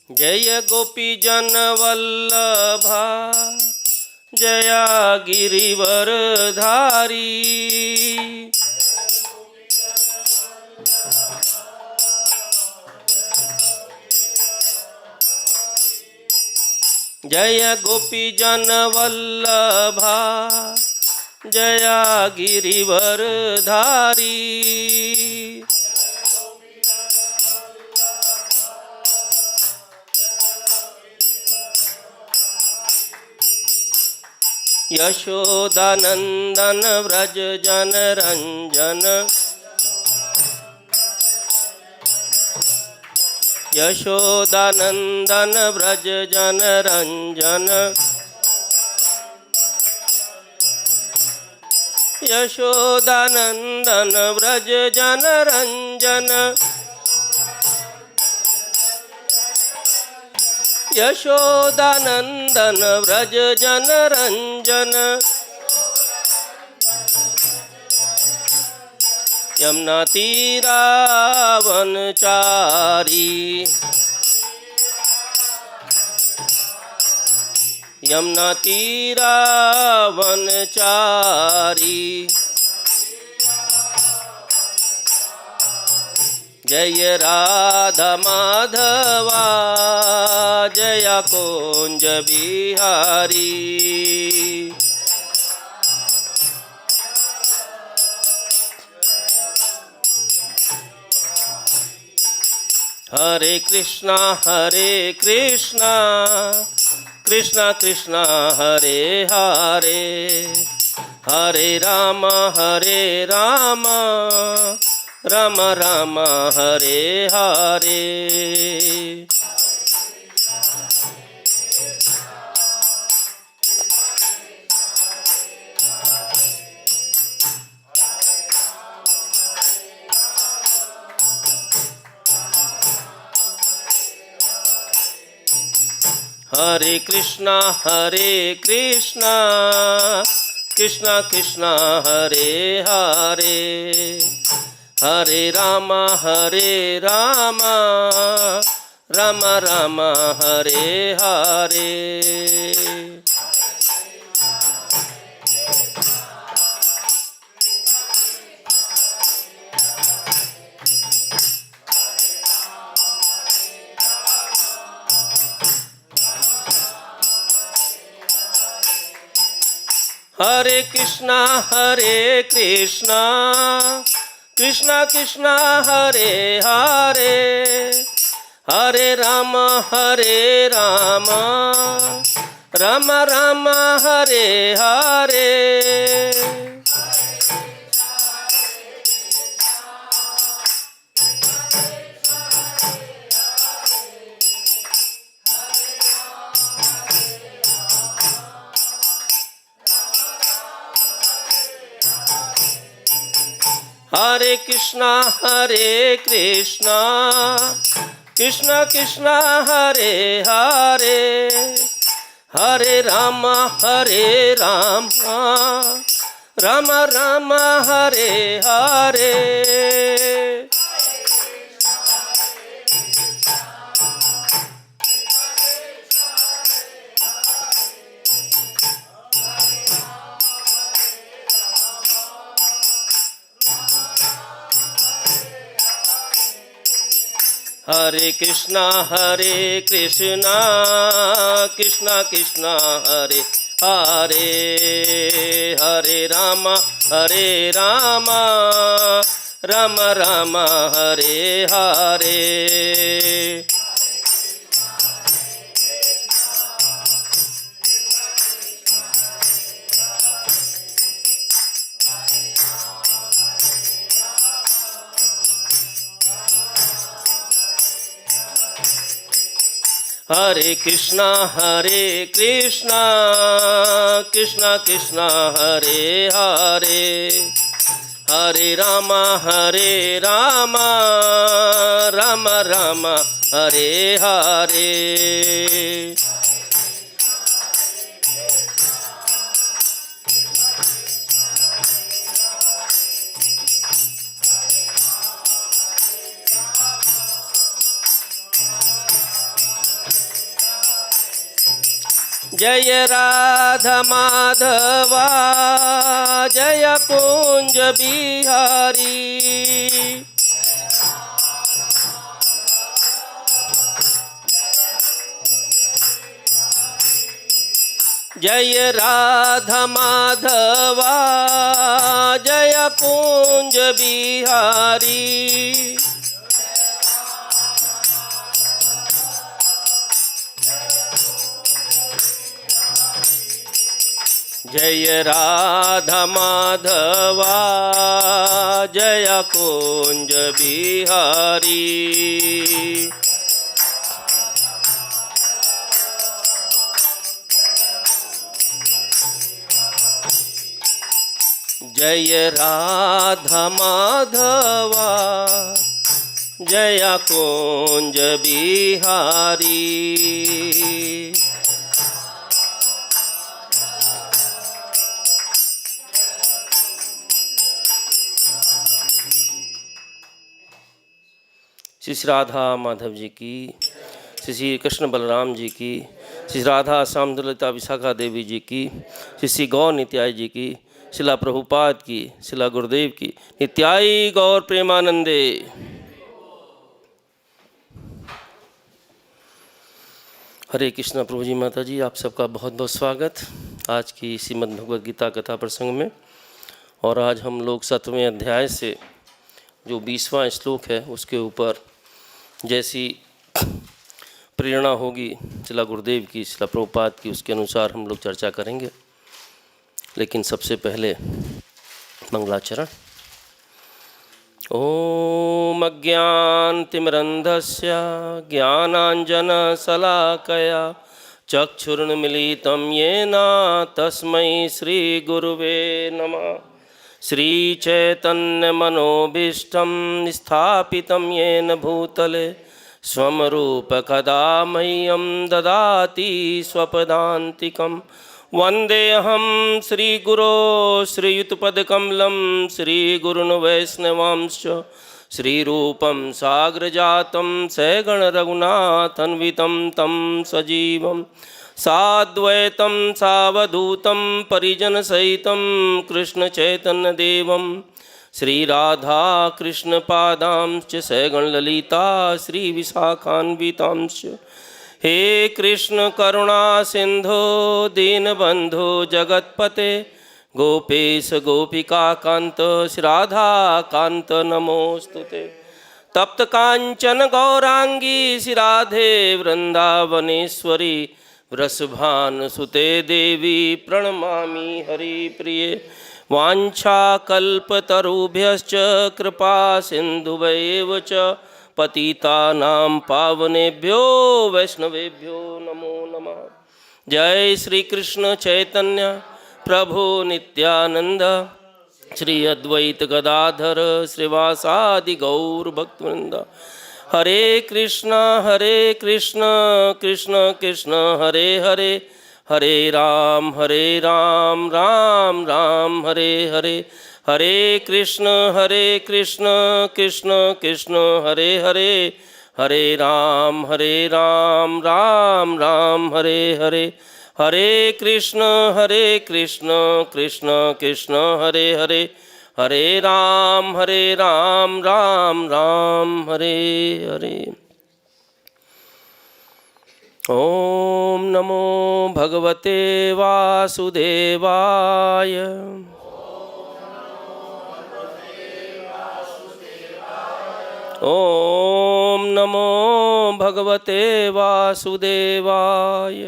जय गोपीजन वल्लभा जया गिरिवरधारी। जय गोपीजन वल्लभा जया गिरिवरधारी। यशोदानंदन व्रज जन रंजन। यशोदानंदन व्रज जन रंजन। यशोदानंदन व्रज जन रंजन। यशोदानंदन व्रज जन रंजन। यमुना तीरा वनचारी। यमुना तीरा वनचारी। जय राधा माधवा जय कुंज बिहारी। हरे कृष्णा कृष्णा कृष्णा हरे हरे, हरे राम राम राम हरे हरे। हरे कृष्णा कृष्णा कृष्णा हरे हरे, हरे राम राम राम हरे हरे। हरे कृष्णा कृष्णा कृष्णा हरे हरे, हरे राम राम राम हरे हरे। हरे कृष्णा कृष्णा कृष्णा हरे हरे, हरे राम राम राम हरे हरे। हरे कृष्णा कृष्णा कृष्णा हरे हरे, हरे राम राम राम हरे हरे। हरे कृष्णा कृष्णा कृष्णा हरे हरे, हरे राम राम राम हरे हरे। जय राधा माधवा जय कुंज बिहारी। जय राधा माधवा जय कुंज बिहारी। जय राधा माधवा जय कुंज बिहारी। जय राधा माधवा जय कुंज बिहारी। श्री राधा माधव जी की, श्री कृष्ण बलराम जी की, श्री राधा श्यामदलता विशाखा देवी जी की, श्री गौर नित्याय जी की, शिला प्रभुपाद की, शिला गुरुदेव की, नित्याई गौर प्रेमानंदे। हरे कृष्णा प्रभु जी माता जी, आप सबका बहुत बहुत स्वागत आज की श्रीमद् भगवद गीता कथा प्रसंग में। और आज हम लोग 7वें अध्याय से जो 20वां श्लोक है उसके ऊपर जैसी प्रेरणा होगी शिला गुरुदेव की, शिला प्रभुपाद की, उसके अनुसार हम लोग चर्चा करेंगे। लेकिन सबसे पहले मंगलाचरण। ओम अज्ञानतिमिरन्धस्य ज्ञानाञ्जनशलाकया चक्षुरुन्मीलितं येन तस्मै श्रीगुरुवे नमः। श्रीचैतन्यमनोभीष्टं स्थापितं येन भूतले स्वं रूपकदा मह्यं ददाति स्वपदान्तिकं। वन्देऽहं श्रीगुरो श्रीयुतपदकमलं श्रीगुरुन् वैष्णवांश्च श्रीरूपं साग्रजातं सगणरघुनाथन्वितं तं सजीवं साद्वैतं सावधूतं परिजनसहितं कृष्णचैतन्यदेवं श्रीराधाकृष्णपादांश्च सगणललिता श्रीविशाखान्वितांश्च। हे कृष्ण करुणा सिंधो दीनबंधो जगतपते गोपेश गोपिका कांत श्रीराधा कांत नमोस्तुते। तप्त कांचन गौरांगी श्रीराधे वृंदावनेश्वरी वृषभानुसुते देवी प्रणमामि हरिप्रिये। वाञ्छाकल्पतरुभ्यश्च कृपा सिन्धुभ्यैव च पतितानां पावनेभ्यो वैष्णवेभ्यो नमो नमः। जय श्री कृष्ण चैतन्य प्रभु नित्यानंद श्री अद्वैत गदाधर श्रीवासादि गौर भक्तवृंद। हरे कृष्ण कृष्ण कृष्ण हरे हरे, हरे राम राम राम हरे हरे। हरे कृष्ण कृष्ण कृष्ण हरे हरे, हरे राम राम राम हरे हरे। हरे कृष्ण कृष्ण कृष्ण हरे हरे, हरे राम राम राम हरे हरे। ओम नमो भगवते वासुदेवाय। ओम नमो भगवते वासुदेवाय।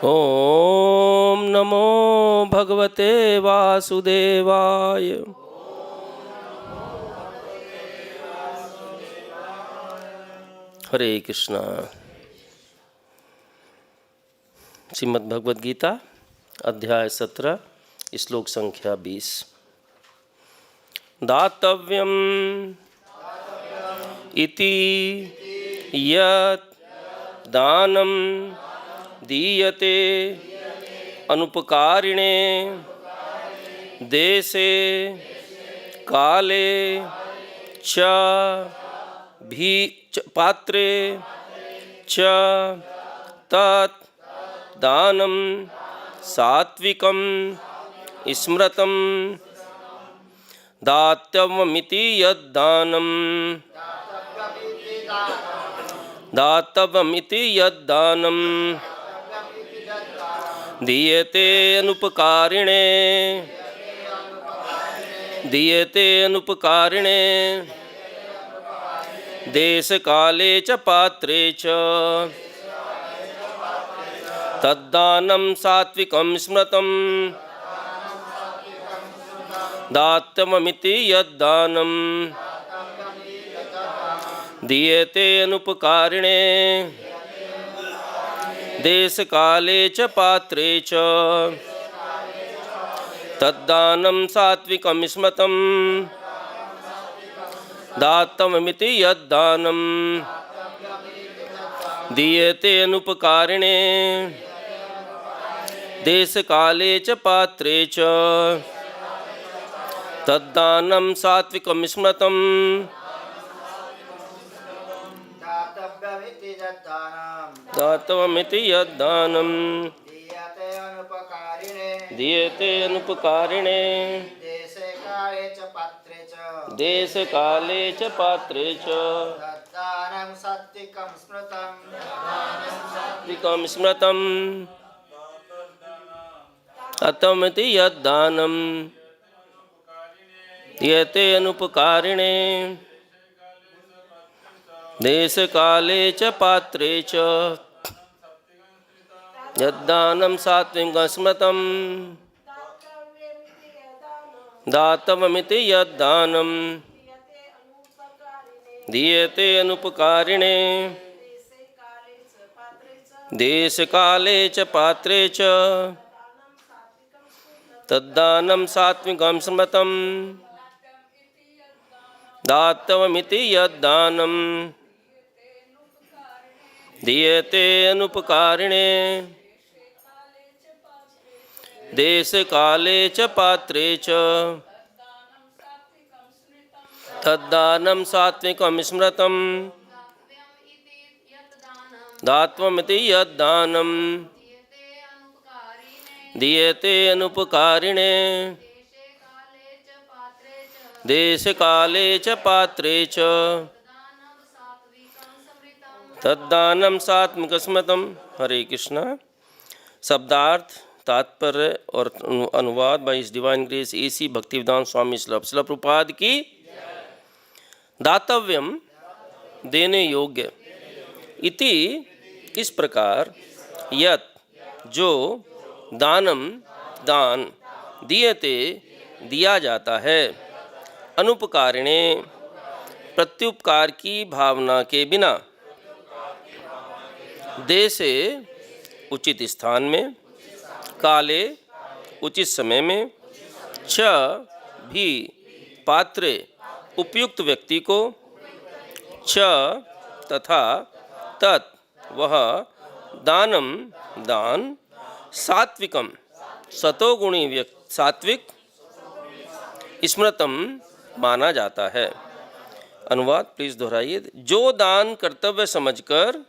ओम नमो भगवते वासुदेवाय। हरे कृष्णा। श्रीमद् भगवद गीता अध्याय 17 श्लोक संख्या 20। दातव्यम इति यत् दानम दीयते अनुपकारिणे देशे काले च भी पात्रे च तत् दानं सात्विकं स्मृतं दातव्यमिति यद्दानं दीयते अनुपकारिणे देशकाले च पात्रे च तद्दानं सात्विकं स्मृतं दातव्यमिति यद्दानं दीयते अनुपकारिणे देशकाले च पात्रे च तद्दानं सात्विकं स्मृतं दातव्यमिति यद्दानं दीयते अनुपकारिणे देशकाले च पात्रे च तद्दानं सात्विकं स्मृतं दातव्यमिति यद्दानं दीयते अनुपकारिणे देशकाले च पात्रे च तद्दानं सात्विकं स्मृतं दातव्यमिति यद्दानं दीयते अनुपकारिणे देशकाले च पात्रे च यद्दानं सात्विकं स्मृतं दातव्यमिति यद्दानं दीयते अनुपकारिणे देशकाले च पात्रे च तद्दानं सात्विकं स्मृतं दातव्यमिति यद्दानं दीयते अनुपकारिणे देशकाले च पात्रे च तद्दानं सात्विकं स्मृतं दातव्यमिति यद्दानं दीयते अनुपकारिणे देशकाले च पात्रे च तद्दानं सात्विकं स्मृतं। हरे कृष्णा। शब्दार्थ, तात्पर्य और अनुवाद by his divine grace AC Bhaktivedanta Swami Srila Prabhupada की। दातव्यम देने योग्य, इति इस प्रकार, यत जो, दानम दान, दीयते दिया जाता है, अनुपकारिणे प्रत्युपकार की भावना के बिना, देशे उचित स्थान में, काले उचित समय में, च भी पात्रे उपयुक्त व्यक्ति को, च तथा तत् वह, दानम दान, सात्विकम सतोगुणी सात्विक, स्मृतम माना जाता है। अनुवाद प्लीज दोहराइए। जो दान कर्तव्य समझकर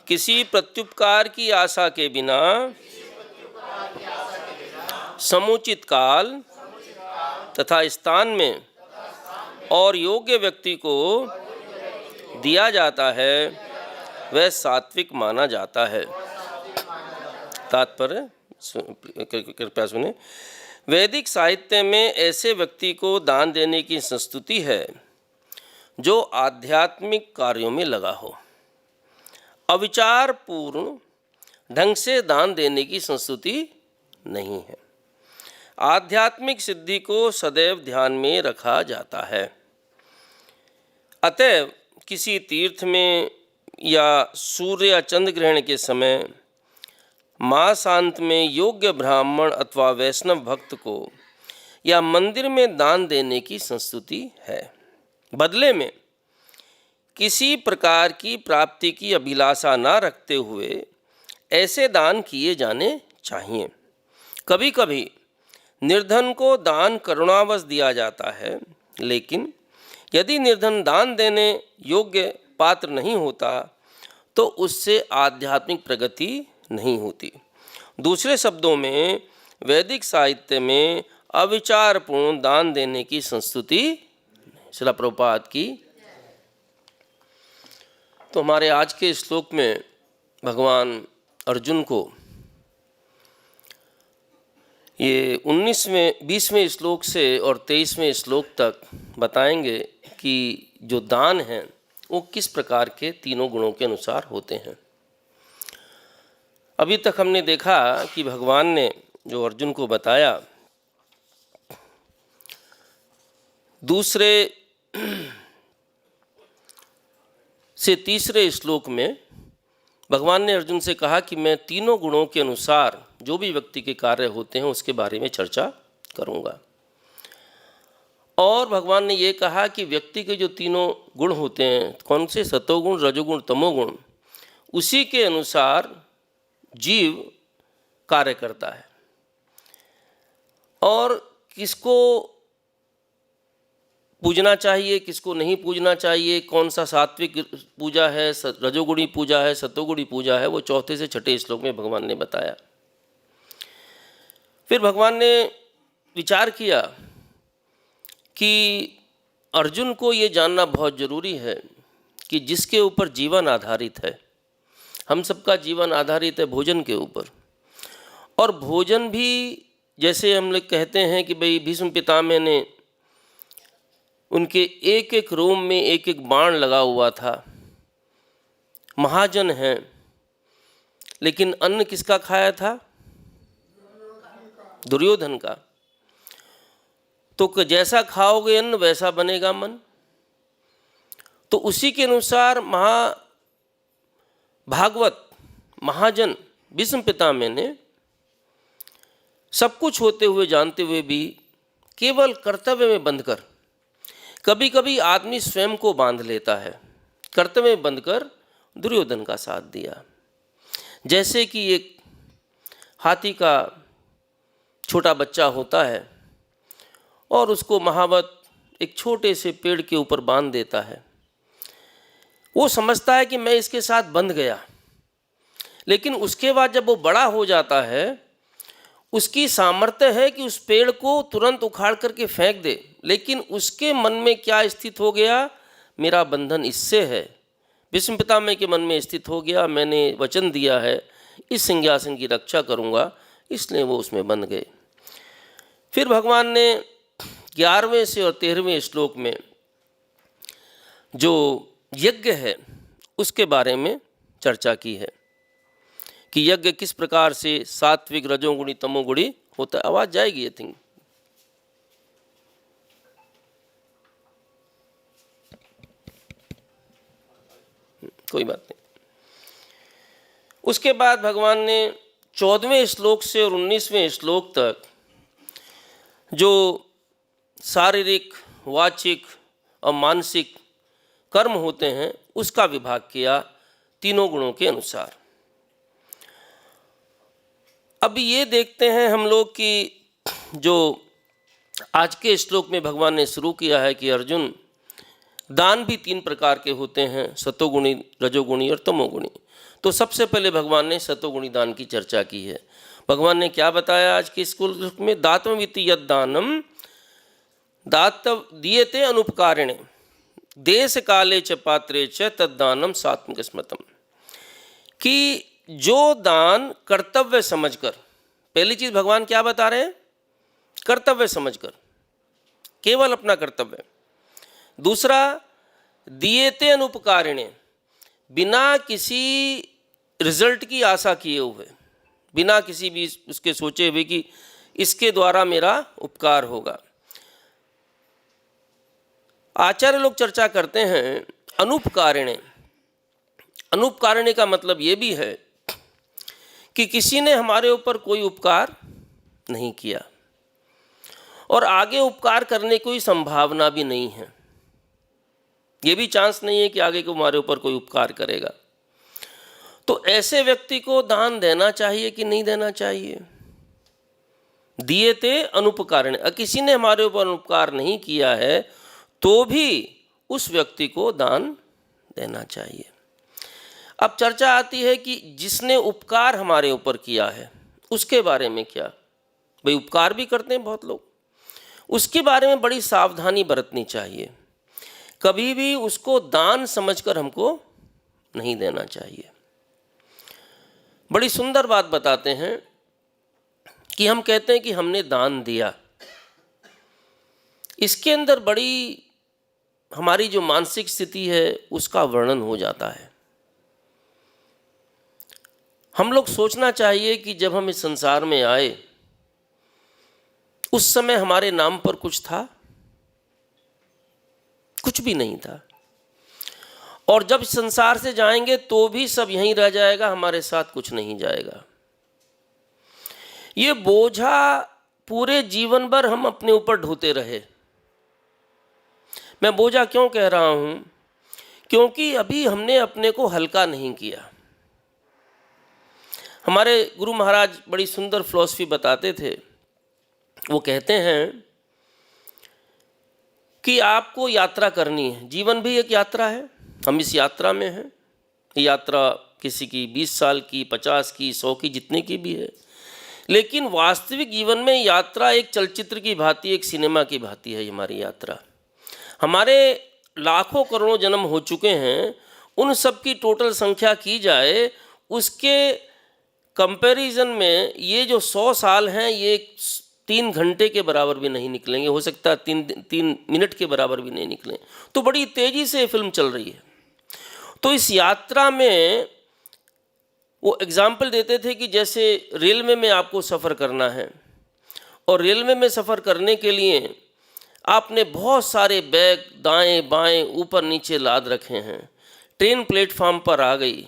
किसी प्रत्युपकार की आशा के बिना समुचित काल तथा स्थान में और योग्य व्यक्ति को दिया जाता है, वह सात्विक माना जाता है। तात्पर्य कृपया सुने। वैदिक साहित्य में ऐसे व्यक्ति को दान देने की संस्तुति है जो आध्यात्मिक कार्यों में लगा हो। अविचार पूर्ण ढंग से दान देने की संस्तुति नहीं है। आध्यात्मिक सिद्धि को सदैव ध्यान में रखा जाता है। अतएव किसी तीर्थ में या सूर्य या चंद्र ग्रहण के समय मासांत में योग्य ब्राह्मण अथवा वैष्णव भक्त को या मंदिर में दान देने की संस्तुति है। बदले में किसी प्रकार की प्राप्ति की अभिलाषा न रखते हुए ऐसे दान किए जाने चाहिए। कभी कभी निर्धन को दान करुणावश दिया जाता है, लेकिन यदि निर्धन दान देने योग्य पात्र नहीं होता तो उससे आध्यात्मिक प्रगति नहीं होती। दूसरे शब्दों में वैदिक साहित्य में अविचारपूर्ण दान देने की संस्तुति श्रील प्रभुपाद की। तो हमारे आज के श्लोक में भगवान अर्जुन को ये 20वें श्लोक से और 23वें श्लोक तक बताएंगे कि जो दान हैं वो किस प्रकार के तीनों गुणों के अनुसार होते हैं। अभी तक हमने देखा कि भगवान ने जो अर्जुन को बताया, दूसरे से तीसरे श्लोक में भगवान ने अर्जुन से कहा कि मैं तीनों गुणों के अनुसार जो भी व्यक्ति के कार्य होते हैं उसके बारे में चर्चा करूंगा। और भगवान ने ये कहा कि व्यक्ति के जो तीनों गुण होते हैं, कौन से, सतोगुण, रजोगुण, तमोगुण, उसी के अनुसार जीव कार्य करता है। और किसको पूजना चाहिए, किसको नहीं पूजना चाहिए, कौन सा सात्विक पूजा है, रजोगुणी पूजा है, सतोगुणी पूजा है, वो चौथे से छठे श्लोक में भगवान ने बताया। फिर भगवान ने विचार किया कि अर्जुन को ये जानना बहुत ज़रूरी है कि जिसके ऊपर जीवन आधारित है, हम सबका जीवन आधारित है भोजन के ऊपर। और भोजन भी जैसे हम लोग कहते हैं कि भाई भीष्म पितामह ने उनके एक एक रोम में एक एक बाण लगा हुआ था, महाजन हैं, लेकिन अन्न किसका खाया था? दुर्योधन का। तो जैसा खाओगे अन्न वैसा बनेगा मन। तो उसी के अनुसार भागवत महाजन भीष्म पितामह ने सब कुछ होते हुए जानते हुए भी केवल कर्तव्य में बंधकर, कभी कभी आदमी स्वयं को बांध लेता है, कर्तव्य में बंधकर दुर्योधन का साथ दिया। जैसे कि एक हाथी का छोटा बच्चा होता है और उसको महावत एक छोटे से पेड़ के ऊपर बांध देता है। वो समझता है कि मैं इसके साथ बंध गया, लेकिन उसके बाद जब वो बड़ा हो जाता है उसकी सामर्थ्य है कि उस पेड़ को तुरंत उखाड़ करके फेंक दे, लेकिन उसके मन में क्या स्थित हो गया? मेरा बंधन इससे है। भीष्म पितामह के मन में स्थित हो गया, मैंने वचन दिया है इस सिंहासन की रक्षा करूंगा, इसलिए वो उसमें बंध गए। फिर भगवान ने 11वें से और 13वें श्लोक में जो यज्ञ है उसके बारे में चर्चा की है कि यज्ञ किस प्रकार से सात्विक, रजोगुणी, तमोगुणी होता है। आवाज जाएगी आई थिंक। कोई बात नहीं। उसके बाद भगवान ने 14वें श्लोक से और 19वें श्लोक तक जो शारीरिक, वाचिक और मानसिक कर्म होते हैं उसका विभाग किया तीनों गुणों के अनुसार। अब ये देखते हैं हम लोग कि जो आज के श्लोक में भगवान ने शुरू किया है कि अर्जुन, दान भी 3 प्रकार के होते हैं, सतोगुणी, रजोगुणी और तमोगुणी। तो सबसे पहले भगवान ने सतोगुणी दान की चर्चा की है। भगवान ने क्या बताया आज के श्लोक में? दातव्यमिति यद दानम दातव दीयते अनुपकारिणे देश काले च पात्रे च तद्दानम सात्विक स्मृतम। कि जो दान कर्तव्य समझकर, पहली चीज भगवान क्या बता रहे हैं? कर्तव्य समझकर, केवल अपना कर्तव्य। दूसरा, दिएते अनुपकारिणे, बिना किसी रिजल्ट की आशा किए हुए, बिना किसी भी उसके सोचे हुए कि इसके द्वारा मेरा उपकार होगा। आचार्य लोग चर्चा करते हैं अनुपकारिणे। अनुपकारिणे का मतलब ये भी है कि किसी ने हमारे ऊपर कोई उपकार नहीं किया और आगे उपकार करने की कोई संभावना भी नहीं है। ये भी चांस नहीं है कि आगे को हमारे ऊपर कोई उपकार करेगा। तो ऐसे व्यक्ति को दान देना चाहिए कि नहीं देना चाहिए? दिए थे अनुपकारिणे। किसी ने हमारे ऊपर उपकार नहीं किया है तो भी उस व्यक्ति को दान देना चाहिए। अब चर्चा आती है कि जिसने उपकार हमारे ऊपर किया है उसके बारे में क्या। भाई उपकार भी करते हैं बहुत लोग, उसके बारे में बड़ी सावधानी बरतनी चाहिए। कभी भी उसको दान समझकर हमको नहीं देना चाहिए। बड़ी सुंदर बात बताते हैं कि हम कहते हैं कि हमने दान दिया, इसके अंदर बड़ी हमारी जो मानसिक स्थिति है उसका वर्णन हो जाता है। हम लोग सोचना चाहिए कि जब हम इस संसार में आए उस समय हमारे नाम पर कुछ था? कुछ भी नहीं था। और जब इस संसार से जाएंगे तो भी सब यहीं रह जाएगा, हमारे साथ कुछ नहीं जाएगा। ये बोझा पूरे जीवन भर हम अपने ऊपर ढोते रहे। मैं बोझा क्यों कह रहा हूँ? क्योंकि अभी हमने अपने को हल्का नहीं किया। हमारे गुरु महाराज बड़ी सुंदर फिलॉसफी बताते थे। वो कहते हैं कि आपको यात्रा करनी है, जीवन भी एक यात्रा है, हम इस यात्रा में हैं। ये यात्रा किसी की 20 साल की, 50 की, 100 की, जितने की भी है, लेकिन वास्तविक जीवन में यात्रा एक चलचित्र की भांति, एक सिनेमा की भांति है। हमारी यात्रा, हमारे लाखों करोड़ों जन्म हो चुके हैं, उन सब की टोटल संख्या की जाए, उसके कंपैरिजन में ये जो 100 साल हैं ये 3 घंटे के बराबर भी नहीं निकलेंगे। हो सकता है 3 मिनट के बराबर भी नहीं निकलें। तो बड़ी तेज़ी से फिल्म चल रही है। तो इस यात्रा में वो एग्जाम्पल देते थे कि जैसे रेलवे में आपको सफ़र करना है और रेलवे में सफ़र करने के लिए आपने बहुत सारे बैग दाएं बाएं ऊपर नीचे लाद रखे हैं। ट्रेन प्लेटफार्म पर आ गई,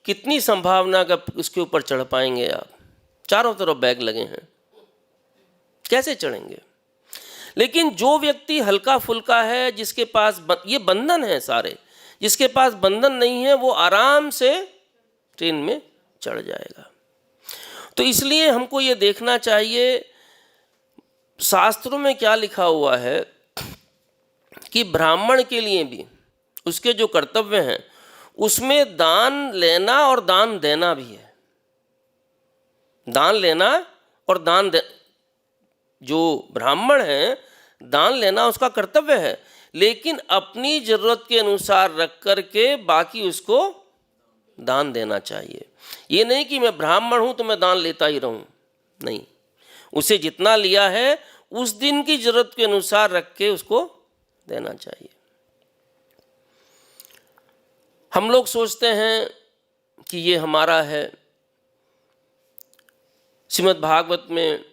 कितनी संभावना का उसके ऊपर चढ़ पाएंगे आप? चारों तरफ बैग लगे हैं, कैसे चढ़ेंगे? लेकिन जो व्यक्ति हल्का फुल्का है, जिसके पास ये बंधन है सारे, जिसके पास बंधन नहीं है, वो आराम से ट्रेन में चढ़ जाएगा। तो इसलिए हमको ये देखना चाहिए शास्त्रों में क्या लिखा हुआ है कि ब्राह्मण के लिए भी उसके जो कर्तव्य हैं उसमें दान लेना और दान देना भी है। दान लेना और जो ब्राह्मण है, दान लेना उसका कर्तव्य है, लेकिन अपनी ज़रूरत के अनुसार रख करके बाकी उसको दान देना चाहिए। ये नहीं कि मैं ब्राह्मण हूँ तो मैं दान लेता ही रहूँ, नहीं। उसे जितना लिया है उस दिन की ज़रूरत के अनुसार रख के उसको देना चाहिए। हम लोग सोचते हैं कि ये हमारा है। श्रीमद् भागवत में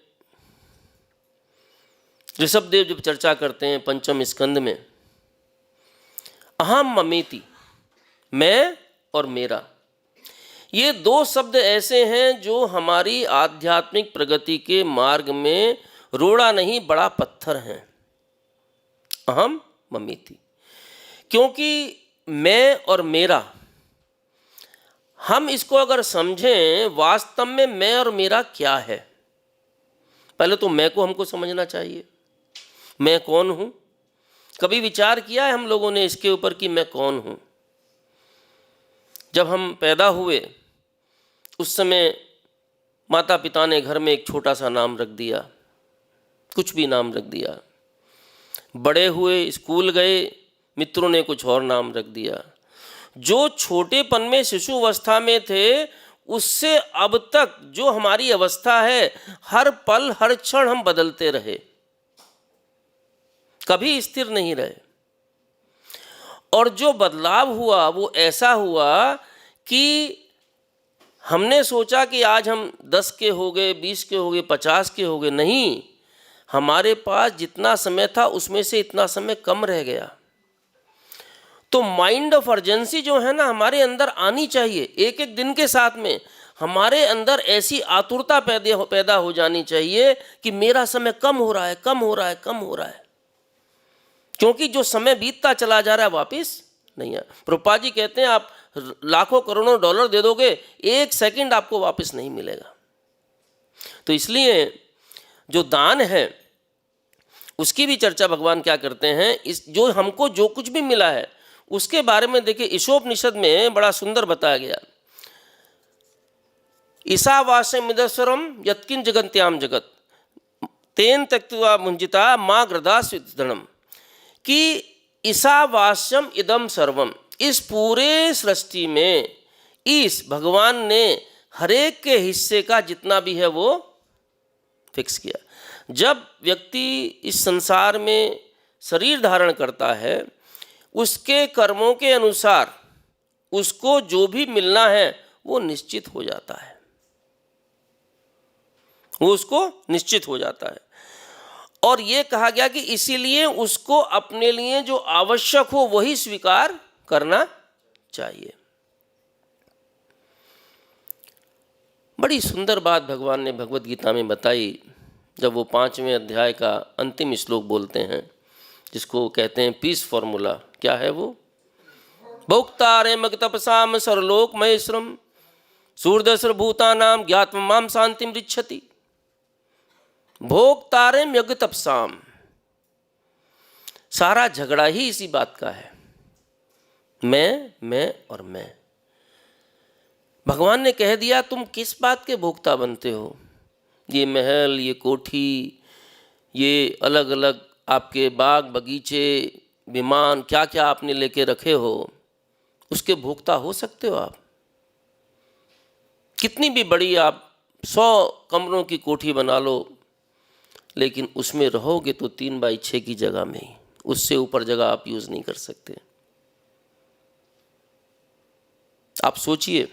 ऋषभदेव जब चर्चा करते हैं पंचम स्कंद में, अहम ममेति, मैं और मेरा, ये 2 शब्द ऐसे हैं जो हमारी आध्यात्मिक प्रगति के मार्ग में रोड़ा नहीं, बड़ा पत्थर हैं। अहम ममेति, क्योंकि मैं और मेरा, हम इसको अगर समझें वास्तव में मैं और मेरा क्या है, पहले तो मैं को हमको समझना चाहिए। मैं कौन हूँ? कभी विचार किया है हम लोगों ने इसके ऊपर कि मैं कौन हूँ? जब हम पैदा हुए उस समय माता पिता ने घर में एक छोटा सा नाम रख दिया, कुछ भी नाम रख दिया। बड़े हुए, स्कूल गए, मित्रों ने कुछ और नाम रख दिया। जो छोटेपन में शिशु अवस्था में थे उससे अब तक जो हमारी अवस्था है, हर पल हर क्षण हम बदलते रहे, कभी स्थिर नहीं रहे। और जो बदलाव हुआ वो ऐसा हुआ कि हमने सोचा कि आज हम 10 के हो गए, 20 के हो गए, 50 के हो गए। नहीं, हमारे पास जितना समय था उसमें से इतना समय कम रह गया। तो माइंड ऑफ अर्जेंसी जो है ना हमारे अंदर आनी चाहिए। एक एक दिन के साथ में हमारे अंदर ऐसी आतुरता पैदा हो जानी चाहिए कि मेरा समय कम हो रहा है, कम हो रहा है, कम हो रहा है। क्योंकि जो समय बीतता चला जा रहा है वापस नहीं है। प्रभुपाद जी कहते हैं आप लाखों करोड़ों डॉलर दे दोगे, 1 सेकंड आपको वापस नहीं मिलेगा। तो इसलिए जो दान है उसकी भी चर्चा भगवान क्या करते हैं, इस जो हमको जो कुछ भी मिला है उसके बारे में देखिए ईशोपनिषद में बड़ा सुंदर बताया गया। ईशावास्यमिदस्वरम यत्किन जगन्त्याम जगत तेन त्यक्त्वा मुंजिता माँ ग्रदास्विधनम, कि ईशावास्यम इदम सर्वम, इस पूरे सृष्टि में इस भगवान ने हरेक के हिस्से का जितना भी है वो फिक्स किया। जब व्यक्ति इस संसार में शरीर धारण करता है उसके कर्मों के अनुसार उसको जो भी मिलना है वो निश्चित हो जाता है, वो उसको निश्चित हो जाता है। और ये कहा गया कि इसीलिए उसको अपने लिए जो आवश्यक हो वही स्वीकार करना चाहिए। बड़ी सुंदर बात भगवान ने भगवत गीता में बताई जब वो 5वें अध्याय का अंतिम श्लोक बोलते हैं, जिसको कहते हैं पीस फॉर्मूला। क्या है वो? भोक्तारे मग तपसाम सरलोक महेश्वरम सूर्यस्र भूतानाम ज्ञात्माम शांतिम रिच्छति। भोक्तारे यज्ञ तपसाम, सारा झगड़ा ही इसी बात का है, मैं और मैं। भगवान ने कह दिया तुम किस बात के भोक्ता बनते हो? ये महल, ये कोठी, ये अलग अलग आपके बाग बगीचे, विमान, क्या क्या आपने लेके रखे हो, उसके भोक्ता हो सकते हो आप? कितनी भी बड़ी आप 100 कमरों की कोठी बना लो, लेकिन उसमें रहोगे तो 3x6 की जगह में ही, उससे ऊपर जगह आप यूज़ नहीं कर सकते। आप सोचिए,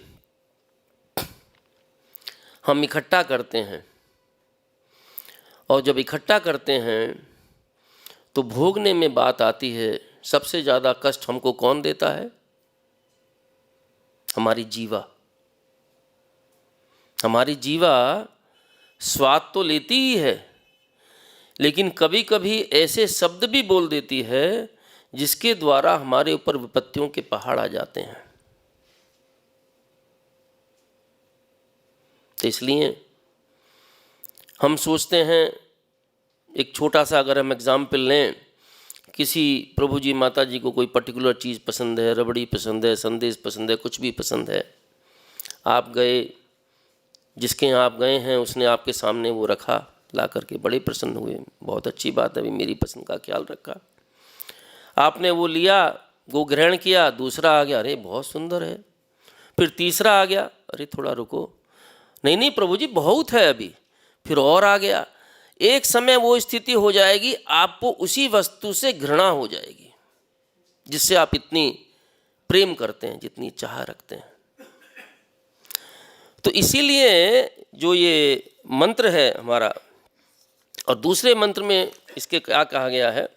हम इकट्ठा करते हैं और जब इकट्ठा करते हैं तो भोगने में बात आती है, सबसे ज़्यादा कष्ट हमको कौन देता है? हमारी जीवा। हमारी जीवा स्वाद तो लेती ही है, लेकिन कभी कभी ऐसे शब्द भी बोल देती है जिसके द्वारा हमारे ऊपर विपत्तियों के पहाड़ आ जाते हैं। तो इसलिए हम सोचते हैं, एक छोटा सा अगर हम एग्जाम्पल लें, किसी प्रभु जी माता जी को कोई पर्टिकुलर चीज़ पसंद है, रबड़ी पसंद है, संदेश पसंद है, कुछ भी पसंद है, आप गए, जिसके यहाँ आप गए हैं उसने आपके सामने वो रखा, ला करके बड़े प्रसन्न हुए, बहुत अच्छी बात है, अभी मेरी पसंद का ख्याल रखा। आपने वो लिया, वो ग्रहण किया, दूसरा आ गया, अरे बहुत सुंदर है, फिर तीसरा आ गया, अरे थोड़ा रुको, नहीं प्रभु जी बहुत है अभी, फिर और आ गया। एक समय वो स्थिति हो जाएगी, आपको उसी वस्तु से घृणा हो जाएगी जिससे आप इतनी प्रेम करते हैं, जितनी चाह रखते हैं। तो इसीलिए जो ये मंत्र है हमारा, और दूसरे मंत्र में इसके क्या कहा गया है,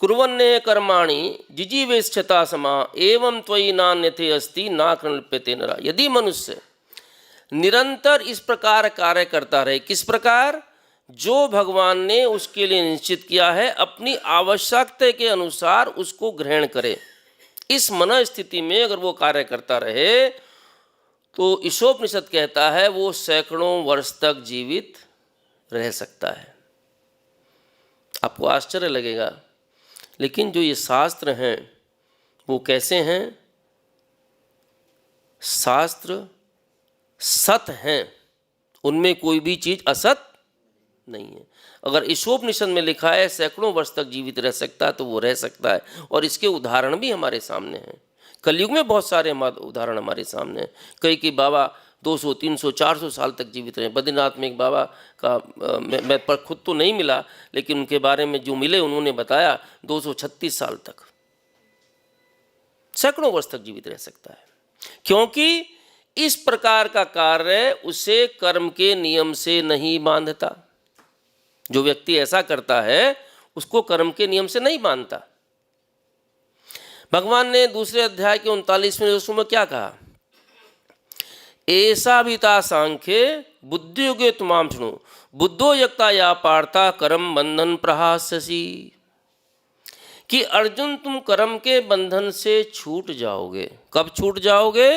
कुर्वन्ने कर्माणि जिजीवेक्षता समा एवं त्वयि नान्यथे अस्ति ना कृण्यते नरा। यदि मनुष्य निरंतर इस प्रकार कार्य करता रहे, किस प्रकार? जो भगवान ने उसके लिए निश्चित किया है, अपनी आवश्यकता के अनुसार उसको ग्रहण करे, इस मन स्थिति में अगर वो कार्य करता रहे तो ईशोपनिषद कहता है वो सैकड़ों वर्ष तक जीवित रह सकता है। आपको आश्चर्य लगेगा, लेकिन जो ये शास्त्र हैं वो कैसे हैं? शास्त्र सत हैं, उनमें कोई भी चीज़ असत नहीं है। अगर ईशोपनिषद में लिखा है सैकड़ों वर्ष तक जीवित रह सकता है तो वो रह सकता है, और इसके उदाहरण भी हमारे सामने हैं। कलयुग में बहुत सारे उदाहरण हमारे सामने हैं। कई कि बाबा 200, 300, 400 साल तक जीवित रहे। बद्रीनाथ में एक बाबा का मैं पर खुद तो नहीं मिला, लेकिन उनके बारे में जो मिले उन्होंने बताया 236 साल तक, सैकड़ों वर्ष तक जीवित रह सकता है, क्योंकि इस प्रकार का कार्य उसे कर्म के नियम से नहीं बांधता। जो व्यक्ति ऐसा करता है उसको कर्म के नियम से नहीं बांधता। भगवान ने दूसरे अध्याय के 39वें श्लोक में क्या कहा? ऐसा भीता सांख्ये बुद्धियुगे तुमाम शृणु बुद्धो यक्ता या पार्था कर्म बंधन प्रहास्यसि। कि अर्जुन तुम कर्म के बंधन से छूट जाओगे। कब छूट जाओगे?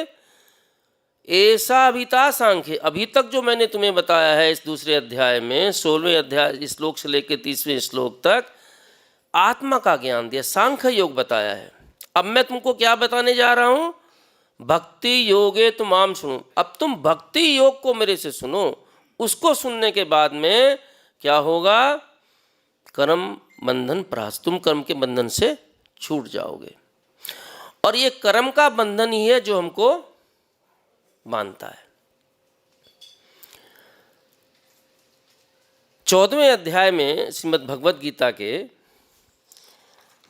ऐसा अभिता सांख्य, अभी तक जो मैंने तुम्हें बताया है इस दूसरे अध्याय में, 16वें अध्याय श्लोक से लेकर 30वें श्लोक तक आत्मा का ज्ञान दिया, सांख्य योग बताया है। अब मैं तुमको क्या बताने जा रहा हूं? भक्ति योगे तुमाम सुनो। अब तुम भक्ति योग को मेरे से सुनो। उसको सुनने के बाद में क्या होगा? कर्म बंधन परास, तुम कर्म के बंधन से छूट जाओगे। और ये कर्म का बंधन ही है जो हमको बांधता है। 14वें अध्याय में श्रीमद् भगवद गीता के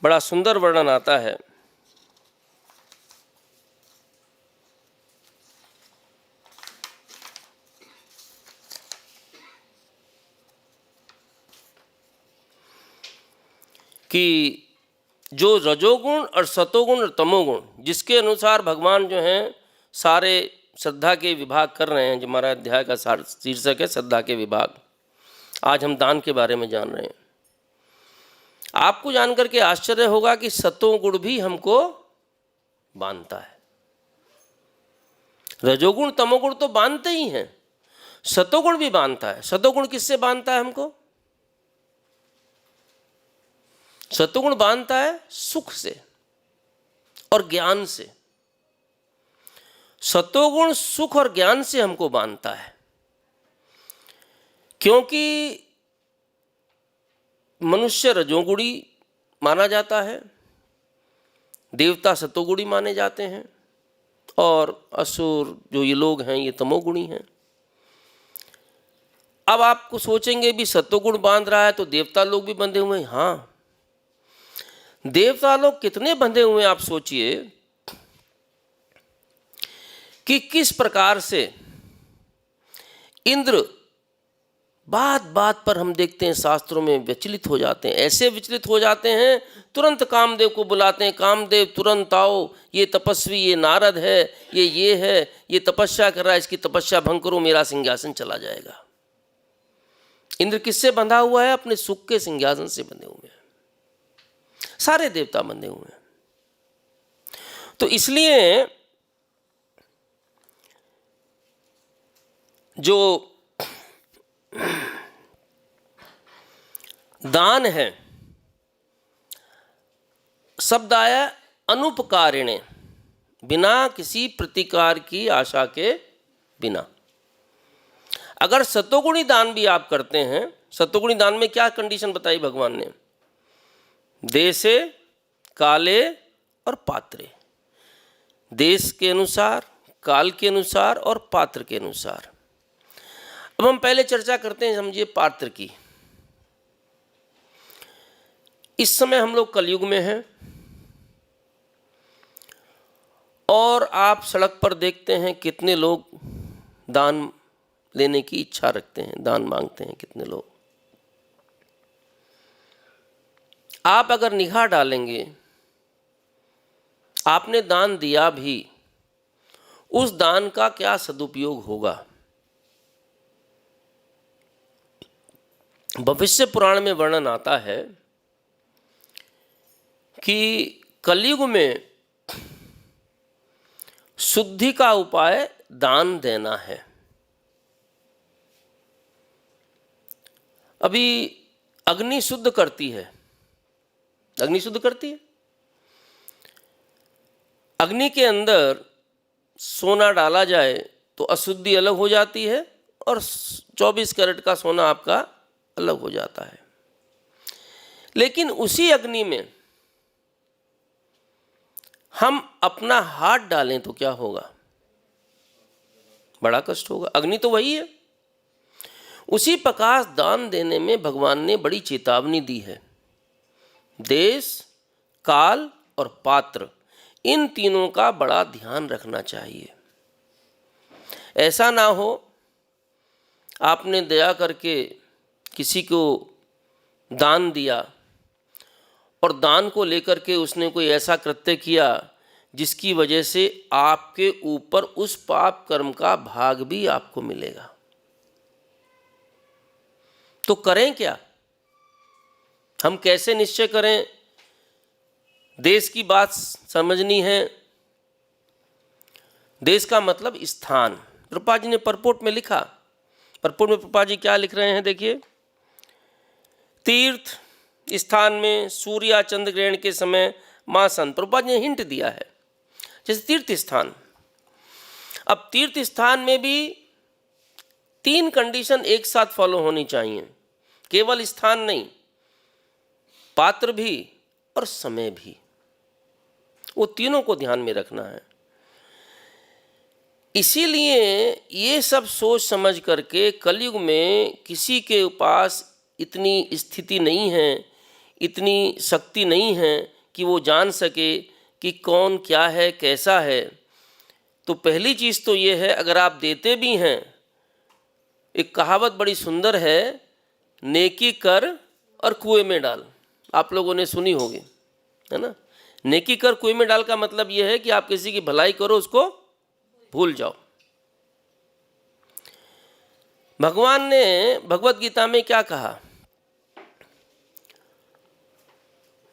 बड़ा सुंदर वर्णन आता है। कि जो रजोगुण और सतोगुण और तमोगुण, जिसके अनुसार भगवान जो हैं सारे श्रद्धा के विभाग कर रहे हैं, जो हमारा अध्याय का शीर्षक है श्रद्धा के विभाग। आज हम दान के बारे में जान रहे हैं। आपको जानकर के आश्चर्य होगा कि सतोगुण भी हमको बांधता है। रजोगुण तमोगुण तो बांधते ही हैं, सतोगुण भी बांधता है। सतोगुण किससे बांधता है हमको? सतोगुण बांधता है सुख से और ज्ञान से। सतोगुण सुख और ज्ञान से हमको बांधता है, क्योंकि मनुष्य रजोगुणी माना जाता है, देवता सतोगुणी माने जाते हैं, और असुर जो ये लोग हैं ये तमोगुणी हैं। अब आपको सोचेंगे भी सतोगुण बांध रहा है तो देवता लोग भी बंधे हुए हैं। हाँ, देवता लोग कितने बंधे हुए हैं आप सोचिए कि किस प्रकार से इंद्र बात बात पर हम देखते हैं शास्त्रों में विचलित हो जाते हैं। ऐसे विचलित हो जाते हैं, तुरंत कामदेव को बुलाते हैं, कामदेव तुरंत आओ, ये तपस्वी, ये नारद है, ये है, ये तपस्या कर रहा है, इसकी तपस्या भंग करो, मेरा सिंहासन चला जाएगा। इंद्र किससे बंधा हुआ है? अपने सुख के सिंहासन से बंधे हुए हैं। सारे देवता बंधे हुए हैं। तो इसलिए जो दान है, शब्द आया अनुपकारिणे, बिना किसी प्रतिकार की आशा के बिना। अगर सतोगुणी दान भी आप करते हैं, सतोगुणी दान में क्या कंडीशन बताई भगवान ने? देशे काले और पात्रे, देश के अनुसार, काल के अनुसार और पात्र के अनुसार। अब हम पहले चर्चा करते हैं, समझिए, पात्र की। इस समय हम लोग कलयुग में हैं और आप सड़क पर देखते हैं कितने लोग दान लेने की इच्छा रखते हैं, दान मांगते हैं कितने लोग। आप अगर निगाह डालेंगे, आपने दान दिया भी, उस दान का क्या सदुपयोग होगा? भविष्य पुराण में वर्णन आता है कि कलयुग में शुद्धि का उपाय दान देना है। अभी अग्नि शुद्ध करती है, अग्नि शुद्ध करती है। अग्नि के अंदर सोना डाला जाए तो अशुद्धि अलग हो जाती है और 24 कैरेट का सोना आपका अलग हो जाता है। लेकिन उसी अग्नि में हम अपना हाथ डालें तो क्या होगा? बड़ा कष्ट होगा। अग्नि तो वही है। उसी प्रकार दान देने में भगवान ने बड़ी चेतावनी दी है। देश, काल और पात्र, इन तीनों का बड़ा ध्यान रखना चाहिए। ऐसा ना हो आपने दया करके किसी को दान दिया और दान को लेकर के उसने कोई ऐसा कृत्य किया जिसकी वजह से आपके ऊपर उस पाप कर्म का भाग भी आपको मिलेगा। तो करें क्या? हम कैसे निश्चय करें? देश की बात समझनी है देश का मतलब स्थान। प्रभुपाद जी ने परपोट में लिखा। परपोट में प्रभुपाद जी क्या लिख रहे हैं, देखिए। तीर्थ स्थान में सूर्य या चंद्र ग्रहण के समय मासन। प्रभुपाद जी ने हिंट दिया है, जैसे तीर्थ स्थान। अब तीर्थ स्थान में भी 3 कंडीशन एक साथ फॉलो होनी चाहिए। केवल स्थान नहीं, पात्र भी और समय भी, वो तीनों को ध्यान में रखना है। इसीलिए ये सब सोच समझ करके कलयुग में किसी के पास इतनी स्थिति नहीं है, इतनी शक्ति नहीं है कि वो जान सके कि कौन क्या है, कैसा है। तो पहली चीज़ तो ये है, अगर आप देते भी हैं, एक कहावत बड़ी सुंदर है, नेकी कर और कुएं में डाल। आप लोगों ने सुनी होगी, है ना। नेकी कर कुएं में डाल का मतलब यह है कि आप किसी की भलाई करो, उसको भूल जाओ। भगवान ने भगवत गीता में क्या कहा,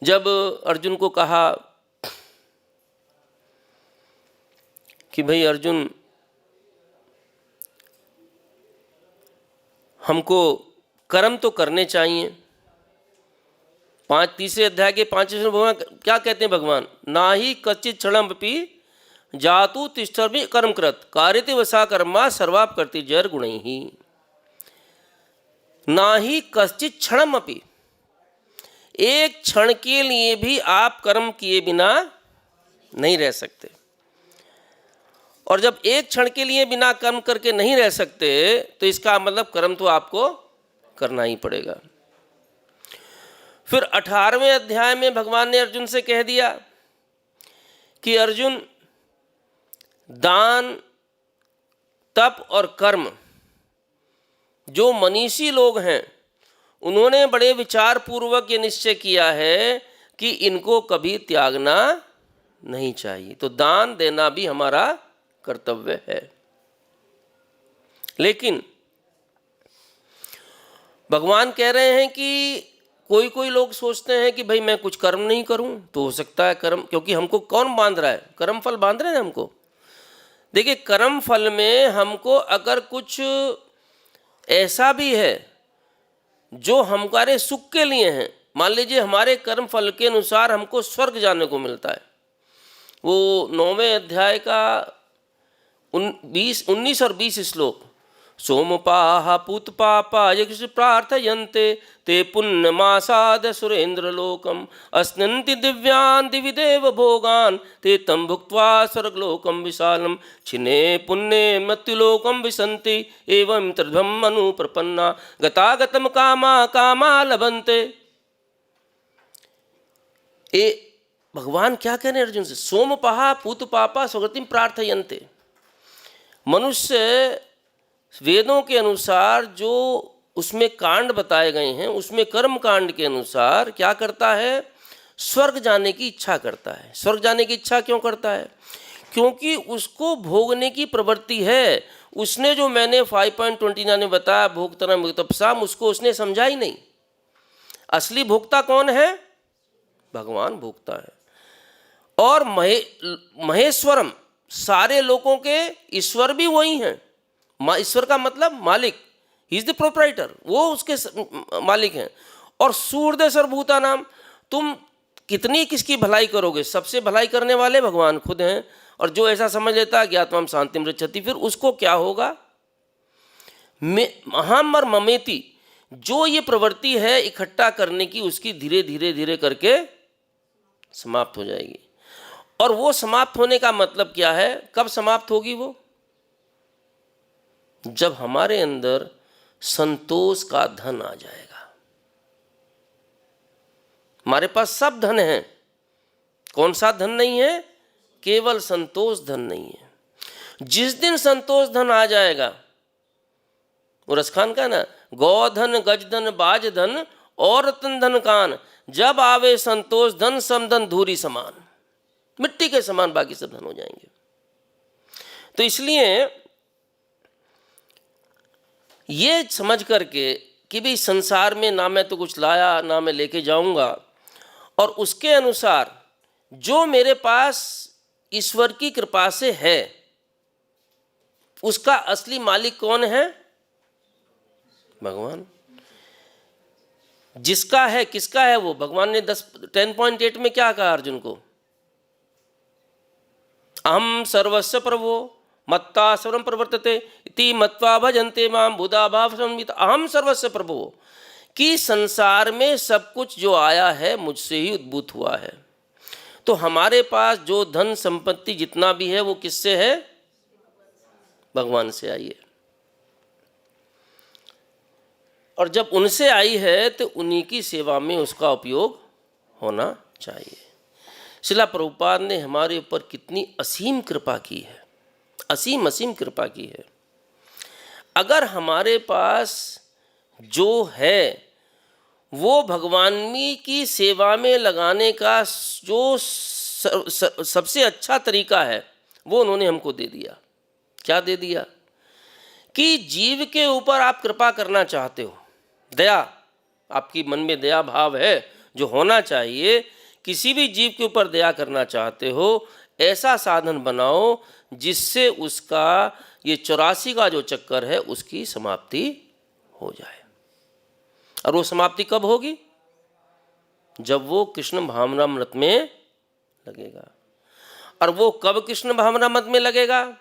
जब अर्जुन को कहा कि भाई अर्जुन, हमको कर्म तो करने चाहिए। 3 अध्याय के 5वें में भगवान क्या कहते हैं, भगवान, ना ही कच्चित क्षणमपि जातु तिष्ठति कर्म कृत कार्यते वसा कर्मा सर्वाप करते जर गुण ही। ना ही कच्चित क्षणमपि, एक क्षण के लिए भी आप कर्म किए बिना नहीं रह सकते। और जब एक क्षण के लिए बिना कर्म करके नहीं रह सकते, तो इसका मतलब कर्म तो आपको करना ही पड़ेगा। फिर 18वें अध्याय में भगवान ने अर्जुन से कह दिया कि अर्जुन, दान, तप और कर्म, जो मनीषी लोग हैं उन्होंने बड़े विचार पूर्वक ये निश्चय किया है कि इनको कभी त्यागना नहीं चाहिए। तो दान देना भी हमारा कर्तव्य है। लेकिन भगवान कह रहे हैं कि कोई लोग सोचते हैं कि भाई मैं कुछ कर्म नहीं करूं तो हो सकता है कर्म, क्योंकि हमको कौन बांध रहा है, कर्म फल बांध रहे हैं हमको। देखिए, कर्म फल में हमको अगर कुछ ऐसा भी है जो हमारे सुख के लिए हैं, मान लीजिए हमारे कर्म फल के अनुसार हमको स्वर्ग जाने को मिलता है, वो 9वें अध्याय का 19 और 20 श्लोक, सोमपाह पूतपापा यक्ष प्रार्थयन्ते ते पुण्यमासाद सुरेंद्र लोकम अस्नन्ति दिव्यान दिविदेव भोगान ते तम भुक्त्वा स्वर्गलोकम विशालम छिने पुण्ये मृत्युलोकम विसन्ति एवं त्रिधम अनुप्रपन्ना गतागतम कामा कामा लभन्ते। ए भगवान क्या कह रहे हैं अर्जुन से, सोमपाह पूतपापा स्वगतिम प्रार्थयन्ते। मनुष्य वेदों के अनुसार जो उसमें कांड बताए गए हैं, उसमें कर्म कांड के अनुसार क्या करता है, स्वर्ग जाने की इच्छा करता है। स्वर्ग जाने की इच्छा क्यों करता है? क्योंकि उसको भोगने की प्रवृत्ति है। उसने जो मैंने 5.29 में बताया भोक्तृ तपसाम, उसको उसने समझा ही नहीं। असली भोक्ता कौन है? भगवान भोक्ता है। और महेश्वरम, सारे लोगों के ईश्वर भी वही हैं। ईश्वर का मतलब मालिक, ही इज द प्रोप्राइटर, वो उसके मालिक हैं। और सूर्य सर्वभूता नाम, तुम कितनी किसकी भलाई करोगे, सबसे भलाई करने वाले भगवान खुद हैं। और जो ऐसा समझ लेता है ज्ञात्वाम शांतिम रक्षति, फिर उसको क्या होगा, महामर ममेति, जो ये प्रवृत्ति है इकट्ठा करने की, उसकी धीरे धीरे धीरे करके समाप्त हो जाएगी। और वो समाप्त होने का मतलब क्या है, कब समाप्त होगी वो? जब हमारे अंदर संतोष का धन आ जाएगा। हमारे पास सब धन है, कौन सा धन नहीं है? केवल संतोष धन नहीं है। जिस दिन संतोष धन आ जाएगा, वो रसखान का ना, गौधन गजधन बाजधन और रतन धन कान, जब आवे संतोष धन समधन धूरी समान, मिट्टी के समान बाकी सब धन हो जाएंगे। तो इसलिए ये समझ करके कि भी संसार में ना मैं तो कुछ लाया ना मैं लेके जाऊंगा, और उसके अनुसार जो मेरे पास ईश्वर की कृपा से है उसका असली मालिक कौन है? भगवान। जिसका है, किसका है वो? भगवान ने 10.8 में क्या कहा अर्जुन को? अहम सर्वस्व प्रभो मत्ता सर्वं प्रवर्तते इति मत्वा भजन्ते माम बुधा भाव संवित। अहम सर्वस्व प्रभो, कि संसार में सब कुछ जो आया है मुझसे ही उद्भूत हुआ है। तो हमारे पास जो धन संपत्ति जितना भी है वो किससे है? भगवान से आई है। और जब उनसे आई है तो उन्हीं की सेवा में उसका उपयोग होना चाहिए। श्रील प्रभुपाद ने हमारे ऊपर कितनी असीम कृपा की है, असीम असीम कृपा की है। अगर हमारे पास जो है वो भगवान की सेवा में लगाने का जो सबसे अच्छा तरीका है वो उन्होंने हमको दे दिया। क्या दे दिया? कि जीव के ऊपर आप कृपा करना चाहते हो, दया, आपकी मन में दया भाव है जो होना चाहिए, किसी भी जीव के ऊपर दया करना चाहते हो, ऐसा साधन बनाओ जिससे उसका ये 84 का जो चक्कर है उसकी समाप्ति हो जाए। और वो समाप्ति कब होगी? जब वो कृष्ण भावनामृत में लगेगा। और वो कब कृष्ण भावनामृत में लगेगा?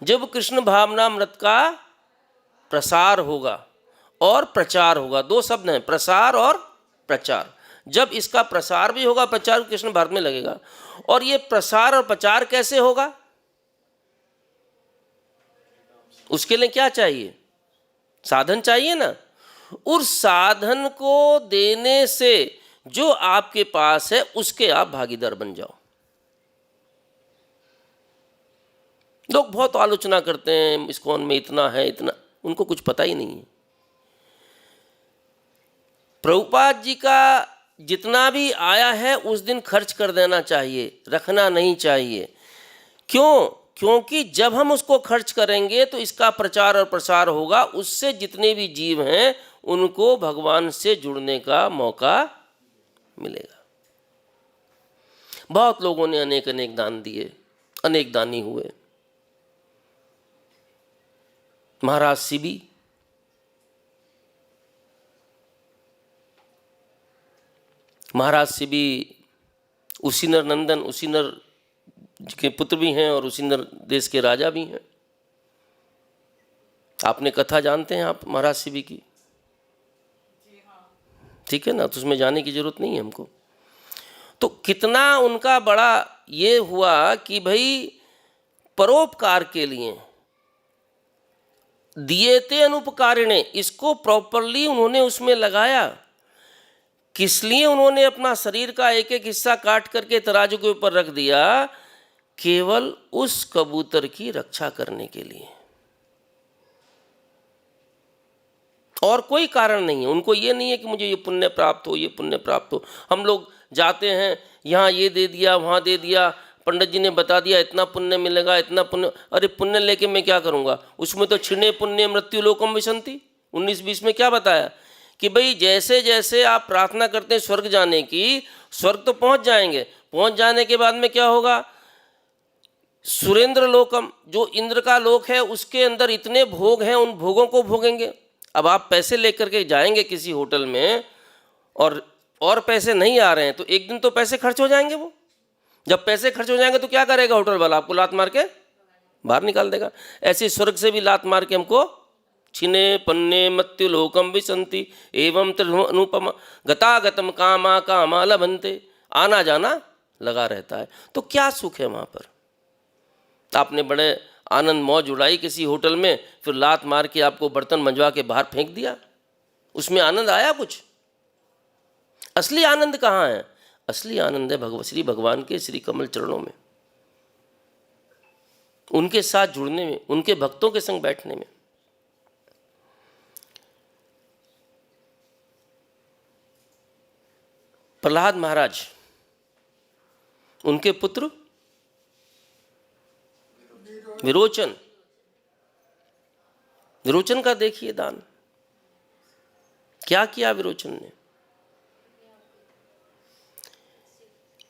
जब कृष्ण भावनामृत का प्रसार होगा और प्रचार होगा। दो शब्द हैं, प्रसार और प्रचार। जब इसका प्रसार भी होगा, प्रचार कृष्ण भारत में लगेगा। और ये प्रसार और प्रचार कैसे होगा? उसके लिए क्या चाहिए? साधन चाहिए ना। उस साधन को देने से जो आपके पास है उसके आप भागीदार बन जाओ। लोग बहुत आलोचना करते हैं, इस्कॉन में इतना है इतना, उनको कुछ पता ही नहीं है। प्रभुपाद जी का जितना भी आया है उस दिन खर्च कर देना चाहिए, रखना नहीं चाहिए। क्यों? क्योंकि जब हम उसको खर्च करेंगे तो इसका प्रचार और प्रसार होगा, उससे जितने भी जीव हैं उनको भगवान से जुड़ने का मौका मिलेगा। बहुत लोगों ने अनेक अनेक दान दिए, अनेक दानी हुए। महाराज शिबी, महाराज शिबी उसीनर नंदन, उसीनर के पुत्र भी हैं और उसीनर देश के राजा भी हैं। आपने कथा जानते हैं आप महाराज शिबी की? ठीक है ना, तो उसमें जाने की जरूरत नहीं है हमको। तो कितना उनका बड़ा ये हुआ कि भाई परोपकार के लिए दिए थे अनुपकारिणे, इसको प्रॉपरली उन्होंने उसमें लगाया। किस लिए उन्होंने अपना शरीर का एक एक हिस्सा काट करके तराजू के ऊपर रख दिया? केवल उस कबूतर की रक्षा करने के लिए, और कोई कारण नहीं है। उनको ये नहीं है कि मुझे ये पुण्य प्राप्त हो, ये पुण्य प्राप्त हो। हम लोग जाते हैं, यहाँ ये दे दिया, वहाँ दे दिया, पंडित जी ने बता दिया इतना पुण्य मिलेगा, इतना पुण्य। अरे पुण्य लेके मैं क्या करूँगा? उसमें तो क्षीणे पुण्य मृत्यु लोकम विशंति 19-20 में क्या बताया कि भाई जैसे जैसे आप प्रार्थना करते हैं स्वर्ग जाने की, स्वर्ग तो पहुँच जाएंगे, पहुँच जाने के बाद में क्या होगा? सुरेंद्र लोकम, जो इंद्र का लोक है, उसके अंदर इतने भोग हैं, उन भोगों को भोगेंगे। अब आप पैसे लेकर के जाएंगे किसी होटल में और पैसे नहीं आ रहे हैं तो एक दिन तो पैसे खर्च हो जाएंगे। वो जब पैसे खर्च हो जाएंगे तो क्या करेगा होटल वाला? आपको लात मार के बाहर निकाल देगा। ऐसे स्वर्ग से भी लात मार के हमको छिने पन्ने मत्यु लोकम विसंति एवं अनुपम गतागतम कामा कामा लभंते, आना जाना लगा रहता है। तो क्या सुख है वहाँ पर? आपने बड़े आनंद मौज उड़ाई किसी होटल में, फिर लात मार के आपको बर्तन मंजवा के बाहर फेंक दिया, उसमें आनंद आया कुछ? असली आनंद कहाँ है? असली आनंद है श्री भगवान के श्री कमल चरणों में, उनके साथ जुड़ने में, उनके भक्तों के संग बैठने में। प्रहलाद महाराज, उनके पुत्र विरोचन, विरोचन का देखिए दान क्या किया विरोचन ने।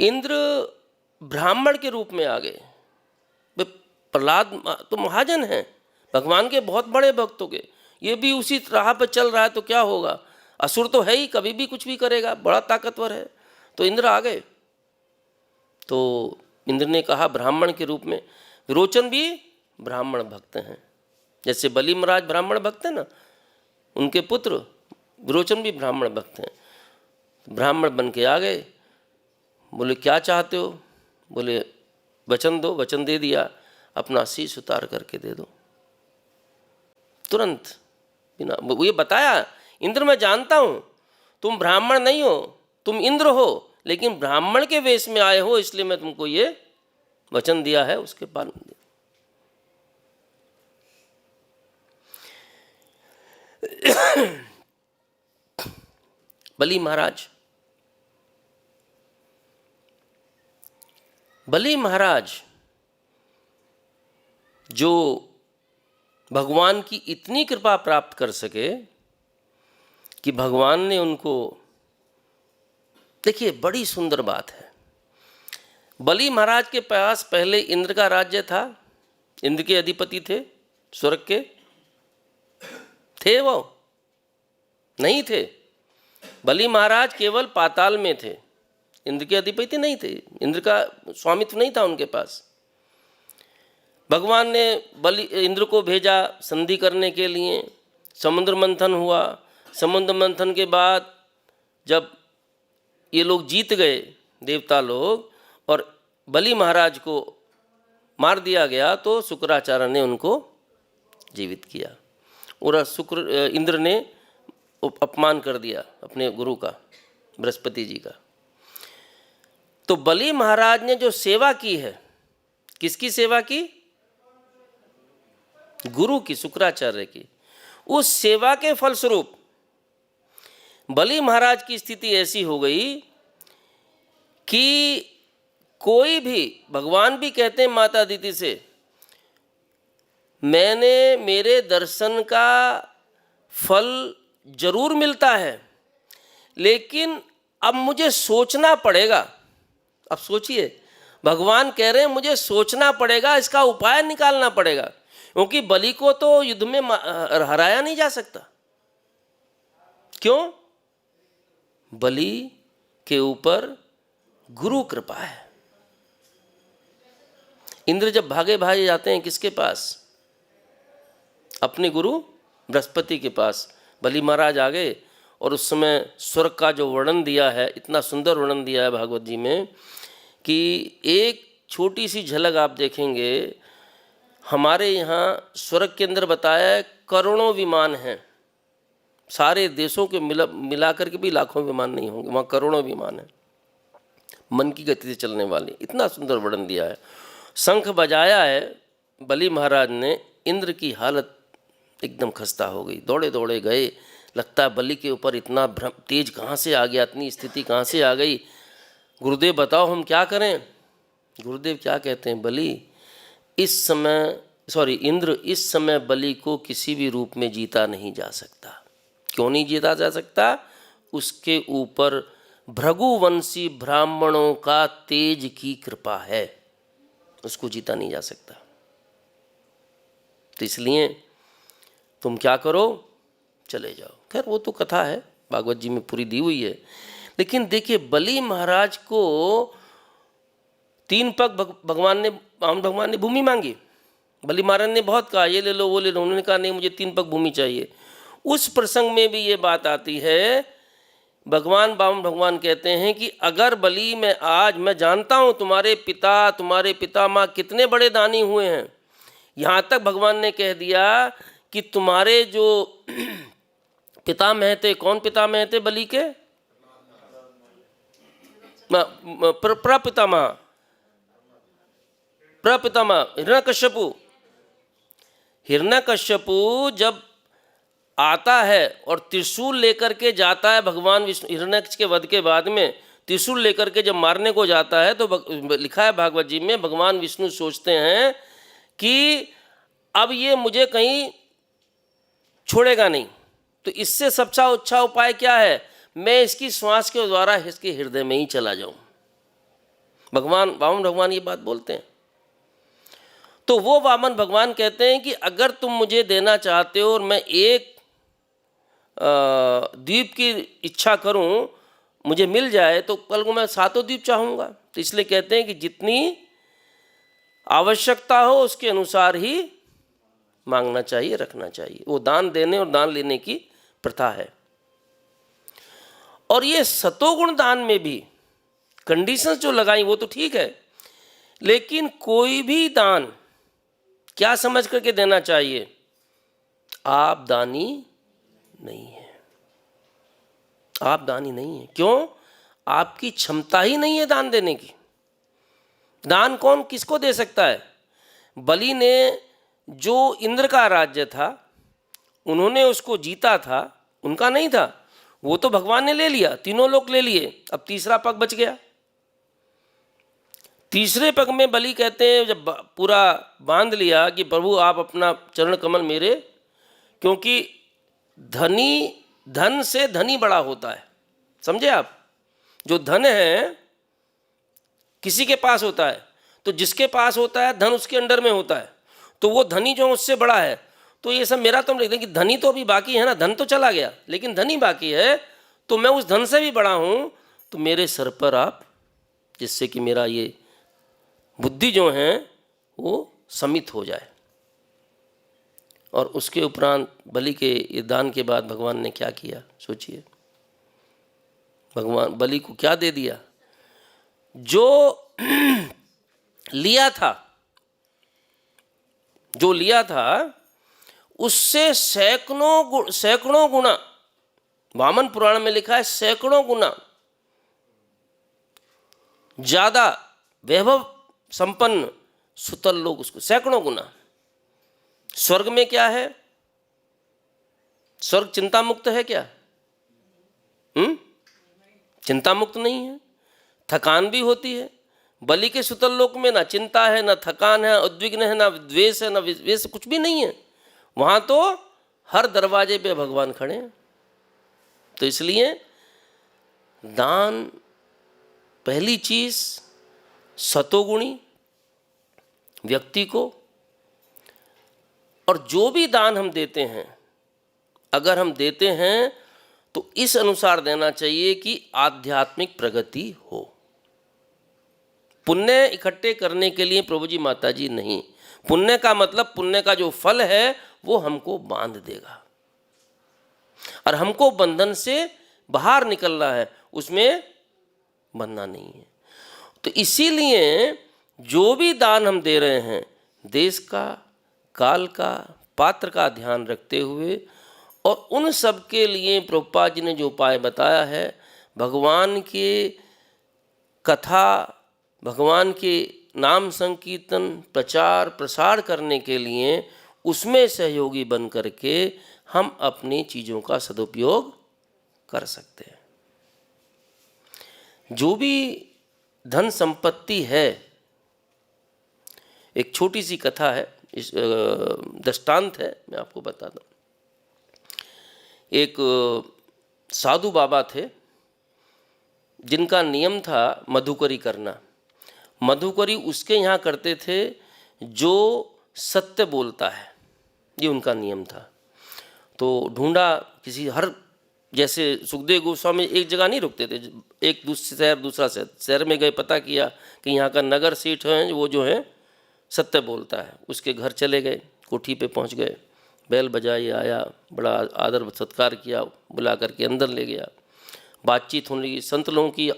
इंद्र ब्राह्मण के रूप में आ गए। प्रहलाद तो महाजन हैं, भगवान के बहुत बड़े भक्त हो गए, ये भी उसी राह पर चल रहा है, तो क्या होगा? असुर तो है ही, कभी भी कुछ भी करेगा, बड़ा ताकतवर है। तो इंद्र आ गए। तो इंद्र ने कहा ब्राह्मण के रूप में, विरोचन भी ब्राह्मण भक्त हैं, जैसे बलि महाराज ब्राह्मण भक्त हैं ना, उनके पुत्र विरोचन भी ब्राह्मण भक्त हैं। ब्राह्मण बन के आ गए। बोले क्या चाहते हो? बोले वचन दो। वचन दे दिया, अपना शीश उतार करके दे दो। तुरंत बिना वो ये बताया, इंद्र मैं जानता हूँ तुम ब्राह्मण नहीं हो, तुम इंद्र हो, लेकिन ब्राह्मण के वेश में आए हो, इसलिए मैं तुमको ये वचन दिया है, उसके पालन दे। बलि महाराज जो भगवान की इतनी कृपा प्राप्त कर सके कि भगवान ने उनको, देखिए बड़ी सुंदर बात है, बलि महाराज के पास पहले इंद्र का राज्य था, इंद्र के अधिपति थे, स्वर्ग के थे, वो नहीं थे। बलि महाराज केवल पाताल में थे, इंद्र के अधिपति नहीं थे, इंद्र का स्वामित्व नहीं था उनके पास। भगवान ने इंद्र को भेजा संधि करने के लिए। समुद्र मंथन हुआ। समुद्र मंथन के बाद जब ये लोग जीत गए, देवता लोग, और बलि महाराज को मार दिया गया, तो शुक्राचार्य ने उनको जीवित किया, और इंद्र ने अपमान कर दिया अपने गुरु का, बृहस्पति जी का। तो बलि महाराज ने जो सेवा की है, किसकी सेवा की? गुरु की, शुक्राचार्य की। उस सेवा के फलस्वरूप बलि महाराज की स्थिति ऐसी हो गई कि कोई भी, भगवान भी कहते हैं माता अदिति से, मेरे दर्शन का फल जरूर मिलता है, लेकिन अब मुझे सोचना पड़ेगा। अब सोचिए, भगवान कह रहे हैं मुझे सोचना पड़ेगा, इसका उपाय निकालना पड़ेगा, क्योंकि बलि को तो युद्ध में हराया नहीं जा सकता। क्यों? बलि के ऊपर गुरु कृपा है। इंद्र जब भागे भागे जाते हैं किसके पास? अपने गुरु बृहस्पति के पास। बलि महाराज आ गए, और उस समय स्वर्ग का जो वर्णन दिया है, इतना सुंदर वर्णन दिया है भागवत जी में, कि एक छोटी सी झलक आप देखेंगे। हमारे यहाँ स्वर्ग के अंदर बताया है करोड़ों विमान हैं, सारे देशों के मिला करके भी लाखों विमान नहीं होंगे, वहाँ करोड़ों विमान हैं, मन की गति से चलने वाले। इतना सुंदर वर्णन दिया है। शंख बजाया है बलि महाराज ने, इंद्र की हालत एकदम खस्ता हो गई, दौड़े दौड़े गए। लगता है बलि के ऊपर इतना तेज कहाँ से आ गया, इतनी स्थिति कहाँ से आ गई, गुरुदेव बताओ हम क्या करें? गुरुदेव क्या कहते हैं? इंद्र इस समय बलि को किसी भी रूप में जीता नहीं जा सकता। क्यों नहीं जीता जा सकता? उसके ऊपर भृगुवंशी ब्राह्मणों का तेज की कृपा है, उसको जीता नहीं जा सकता। तो इसलिए तुम क्या करो, चले जाओ। खैर वो तो कथा है, भागवत जी में पूरी दी हुई है। लेकिन देखिए, बलि महाराज को 3 पग भगवान ने भूमि मांगी। बलि महाराज ने बहुत कहा ये ले लो वो ले लो, उन्होंने कहा नहीं मुझे 3 पग भूमि चाहिए। उस प्रसंग में भी ये बात आती है, भगवान कहते हैं कि अगर बलि में आज, मैं जानता हूँ तुम्हारे पितामह कितने बड़े दानी हुए हैं, यहाँ तक भगवान ने कह दिया कि तुम्हारे जो पितामह थे, कौन पितामह थे बलि के? प्रपितामह हिरण्यकश्यपु जब आता है और त्रिशूल लेकर के जाता है, भगवान विष्णु हिरण्यकश्यप के वध के बाद में त्रिशूल लेकर के जब मारने को जाता है, तो लिखा है भागवत जी में, भगवान विष्णु सोचते हैं कि अब ये मुझे कहीं छोड़ेगा नहीं, तो इससे सबसे अच्छा उपाय क्या है? मैं इसकी श्वास के द्वारा इसके हृदय में ही चला जाऊं। भगवान ये बात बोलते हैं। तो वो वामन भगवान कहते हैं कि अगर तुम मुझे देना चाहते हो और मैं एक द्वीप की इच्छा करूं, मुझे मिल जाए, तो कल को मैं 7 द्वीप चाहूँगा। तो इसलिए कहते हैं कि जितनी आवश्यकता हो उसके अनुसार ही मांगना चाहिए, रखना चाहिए। वो दान देने और दान लेने की प्रथा है। और ये सतोगुण दान में भी कंडीशंस जो लगाई वो तो ठीक है, लेकिन कोई भी दान क्या समझ करके देना चाहिए? आप दानी नहीं है, आप दानी नहीं है। क्यों? आपकी क्षमता ही नहीं है दान देने की। दान कौन किसको दे सकता है? बलि ने जो इंद्र का राज्य था, उन्होंने उसको जीता था, उनका नहीं था, वो तो भगवान ने ले लिया, तीनों लोग ले लिए, अब तीसरा पग बच गया। तीसरे पग में बलि कहते हैं, जब पूरा बांध लिया कि प्रभु आप अपना चरण कमल मेरे, क्योंकि धन से धनी बड़ा होता है, समझे आप? जो धन है किसी के पास होता है, तो जिसके पास होता है धन उसके अंडर में होता है, तो वो धनी जो उससे बड़ा है। तो ये सब मेरा तो हम लिखते हैं कि धनी तो अभी बाकी है ना, धन तो चला गया लेकिन धनी बाकी है, तो मैं उस धन से भी बड़ा हूँ, तो मेरे सर पर आप, जिससे कि मेरा ये बुद्धि जो है वो समित हो जाए। और उसके उपरांत बलि के ये दान के बाद भगवान ने क्या किया सोचिए। भगवान बलि को क्या दे दिया? जो लिया था, जो लिया था उससे सैकड़ों गुना, वामन पुराण में लिखा है सैकड़ों गुना ज्यादा वैभव संपन्न सुतल लोग उसको, सैकड़ों गुना। स्वर्ग में क्या है? स्वर्ग चिंता मुक्त है क्या? चिंता मुक्त नहीं है, थकान भी होती है। बलि के सुतल लोक में ना चिंता है, ना थकान है, उद्विग्न है, ना द्वेष है, ना विद्वेष, कुछ भी नहीं है। वहां तो हर दरवाजे पे भगवान खड़े हैं। तो इसलिए दान पहली चीज सतोगुणी व्यक्ति को, और जो भी दान हम देते हैं, अगर हम देते हैं तो इस अनुसार देना चाहिए कि आध्यात्मिक प्रगति हो। पुण्य इकट्ठे करने के लिए प्रभु जी माता जी नहीं, पुण्य का मतलब पुण्य का जो फल है वो हमको बांध देगा, और हमको बंधन से बाहर निकलना है, उसमें बंधना नहीं है। तो इसीलिए जो भी दान हम दे रहे हैं, देश का, काल का, पात्र का ध्यान रखते हुए, और उन सब के लिए प्रभुपाद जी ने जो उपाय बताया है, भगवान के कथा, भगवान के नाम संकीर्तन, प्रचार प्रसार करने के लिए उसमें सहयोगी बन करके हम अपनी चीज़ों का सदुपयोग कर सकते हैं। जो भी धन संपत्ति है, एक छोटी सी कथा है, इस दृष्टांत है, मैं आपको बताता हूँ। एक साधु बाबा थे जिनका नियम था मधुकरी करना। मधुकरी उसके यहाँ करते थे जो सत्य बोलता है, ये उनका नियम था। तो ढूंढा किसी, हर जैसे सुखदेव गोस्वामी एक जगह नहीं रुकते थे, एक दूसरा शहर में गए, पता किया कि यहाँ का नगर सेठ है, वो जो है सत्य बोलता है, उसके घर चले गए, कोठी पे पहुँच गए, बैल बजाई, आया, बड़ा आदर सत्कार किया, बुला करके अंदर ले गया, बातचीत होने लगी। संत लोगों की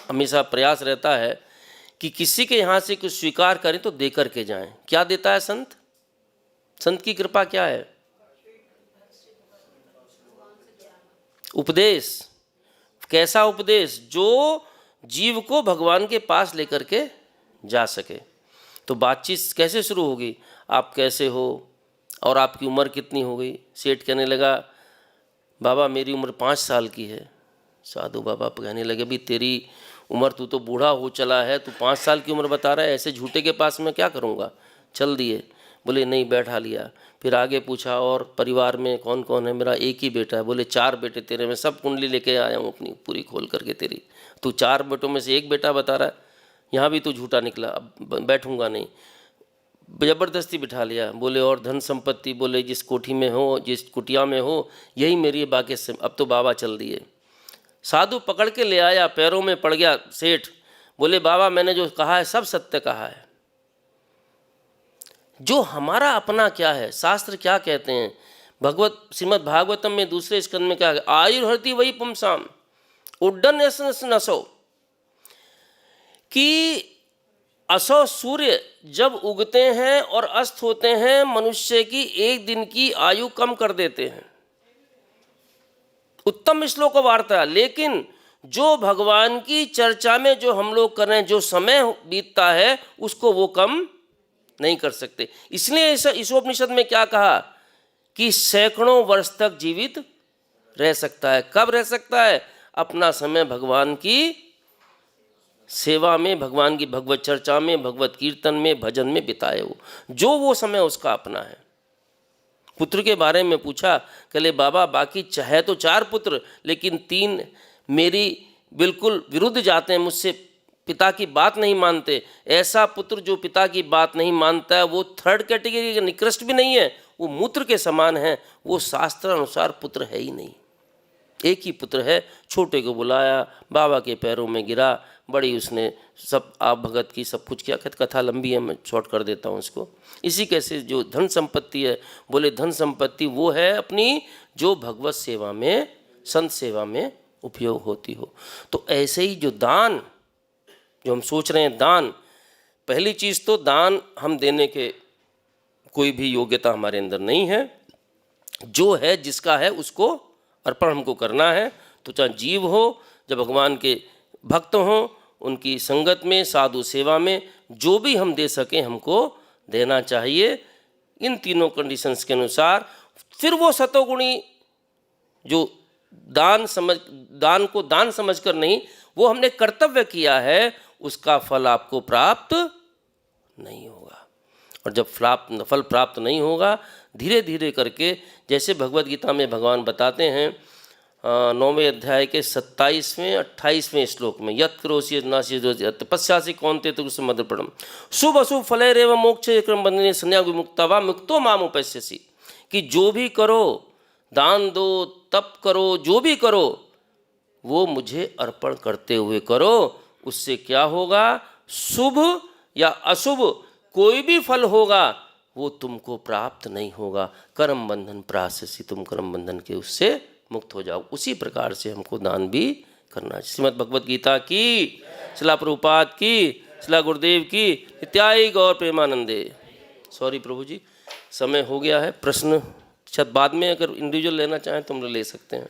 हमेशा प्रयास रहता है कि किसी के यहाँ से कुछ स्वीकार करें तो दे करके जाएं। क्या देता है संत? संत की कृपा क्या है? उपदेश। कैसा उपदेश? जो जीव को भगवान के पास लेकर के जा सके। तो बातचीत कैसे शुरू होगी? आप कैसे हो और आपकी उम्र कितनी हो गई? सेठ कहने लगा, बाबा मेरी उम्र 5 साल की है। साधु बाबा कहने लगे, भी तेरी उम्र, तू तो बूढ़ा हो चला है, तू 5 साल की उम्र बता रहा है, ऐसे झूठे के पास मैं क्या करूँगा? चल दिए। बोले नहीं, बैठा लिया। फिर आगे पूछा, और परिवार में कौन कौन है? मेरा एक ही बेटा है। बोले 4 बेटे तेरे, मैं सब कुंडली लेके आया हूँ अपनी पूरी खोल करके तेरी, तू 4 बेटों में से एक बेटा बता रहा है, यहाँ भी तू झूठा निकला, अब बैठूंगा नहीं। जबरदस्ती बिठा लिया, बोले और धन संपत्ति, बोले जिस कोठी में हो, जिस कुटिया में हो, यही मेरी है, बाकी से अब तो बाबा चल दिए। साधु पकड़ के ले आया, पैरों में पड़ गया सेठ, बोले बाबा मैंने जो कहा है सब सत्य कहा है। जो हमारा अपना क्या है, शास्त्र क्या कहते हैं, भगवत श्रीमद् भागवतम में दूसरे स्कंद में क्या है, आयुर्हति वही पुंसाम उड्डन नसो, कि असो सूर्य जब उगते हैं और अस्त होते हैं मनुष्य की एक दिन की आयु कम कर देते हैं। उत्तम श्लोक वार्ता। लेकिन जो भगवान की चर्चा में जो हम लोग कर रहे हैं, जो समय बीतता है उसको वो कम नहीं कर सकते। इसलिए इस उपनिषद में क्या कहा कि सैकड़ों वर्ष तक जीवित रह सकता है। कब रह सकता है? अपना समय भगवान की सेवा में, भगवान की भगवत चर्चा में, भगवत कीर्तन में, भजन में बिताए हो, जो वो समय उसका अपना है। पुत्र के बारे में पूछा, कहले बाबा बाकी चाहे तो 4 पुत्र, लेकिन 3 मेरी बिल्कुल विरुद्ध जाते हैं, मुझसे पिता की बात नहीं मानते। ऐसा पुत्र जो पिता की बात नहीं मानता है वो 3rd कैटेगरी का निकृष्ट भी नहीं है, वो मूत्र के समान है, वो शास्त्र अनुसार पुत्र है ही नहीं। एक ही पुत्र है। छोटे को बुलाया, बाबा के पैरों में गिरा, बड़ी उसने सब आप भगत की सब कुछ किया। कथा लंबी है, मैं शॉर्ट कर देता हूँ इसको। इसी कैसे जो धन संपत्ति है, बोले धन संपत्ति वो है अपनी जो भगवत सेवा में, संत सेवा में उपयोग होती हो। तो ऐसे ही जो दान, जो हम सोच रहे हैं दान, पहली चीज़ तो दान हम देने के कोई भी योग्यता हमारे अंदर नहीं है। जो है जिसका है उसको अर्पण हमको करना है। तो चाहे जीव हो, जब भगवान के भक्त हों, उनकी संगत में, साधु सेवा में, जो भी हम दे सकें हमको देना चाहिए इन तीनों कंडीशंस के अनुसार। फिर वो सतोगुणी जो दान को दान समझकर नहीं, वो हमने कर्तव्य किया है, उसका फल आपको प्राप्त नहीं होगा। और जब फल प्राप्त नहीं होगा, धीरे धीरे करके, जैसे भगवत गीता में भगवान बताते हैं 9वें अध्याय के 27वें 28वें श्लोक में, यत् करोसि नासि तपस्यासि कौन्तेय मदपणम शुभ अशुभ फलैरेव मोक्षे क्रम बंधने संन्यास विमुक्ता वा मुक्तो माम उपैस्यसि, कि जो भी करो, दान दो, तप करो, जो भी करो, वो मुझे अर्पण करते हुए करो। उससे क्या होगा? शुभ या अशुभ कोई भी फल होगा वो तुमको प्राप्त नहीं होगा। कर्म बंधन प्राश्यसि, तुम कर्म बंधन के उससे मुक्त हो जाओ। उसी प्रकार से हमको दान भी करना चाहिए। श्रीमद् भगवत गीता की, श्रीला प्रभुपाद की, श्रीला गुरुदेव की, नित्याय गौर प्रेमानंदे। सॉरी प्रभु जी, समय हो गया है। प्रश्न शायद बाद में अगर इंडिविजुअल लेना चाहें तो हम ले सकते हैं।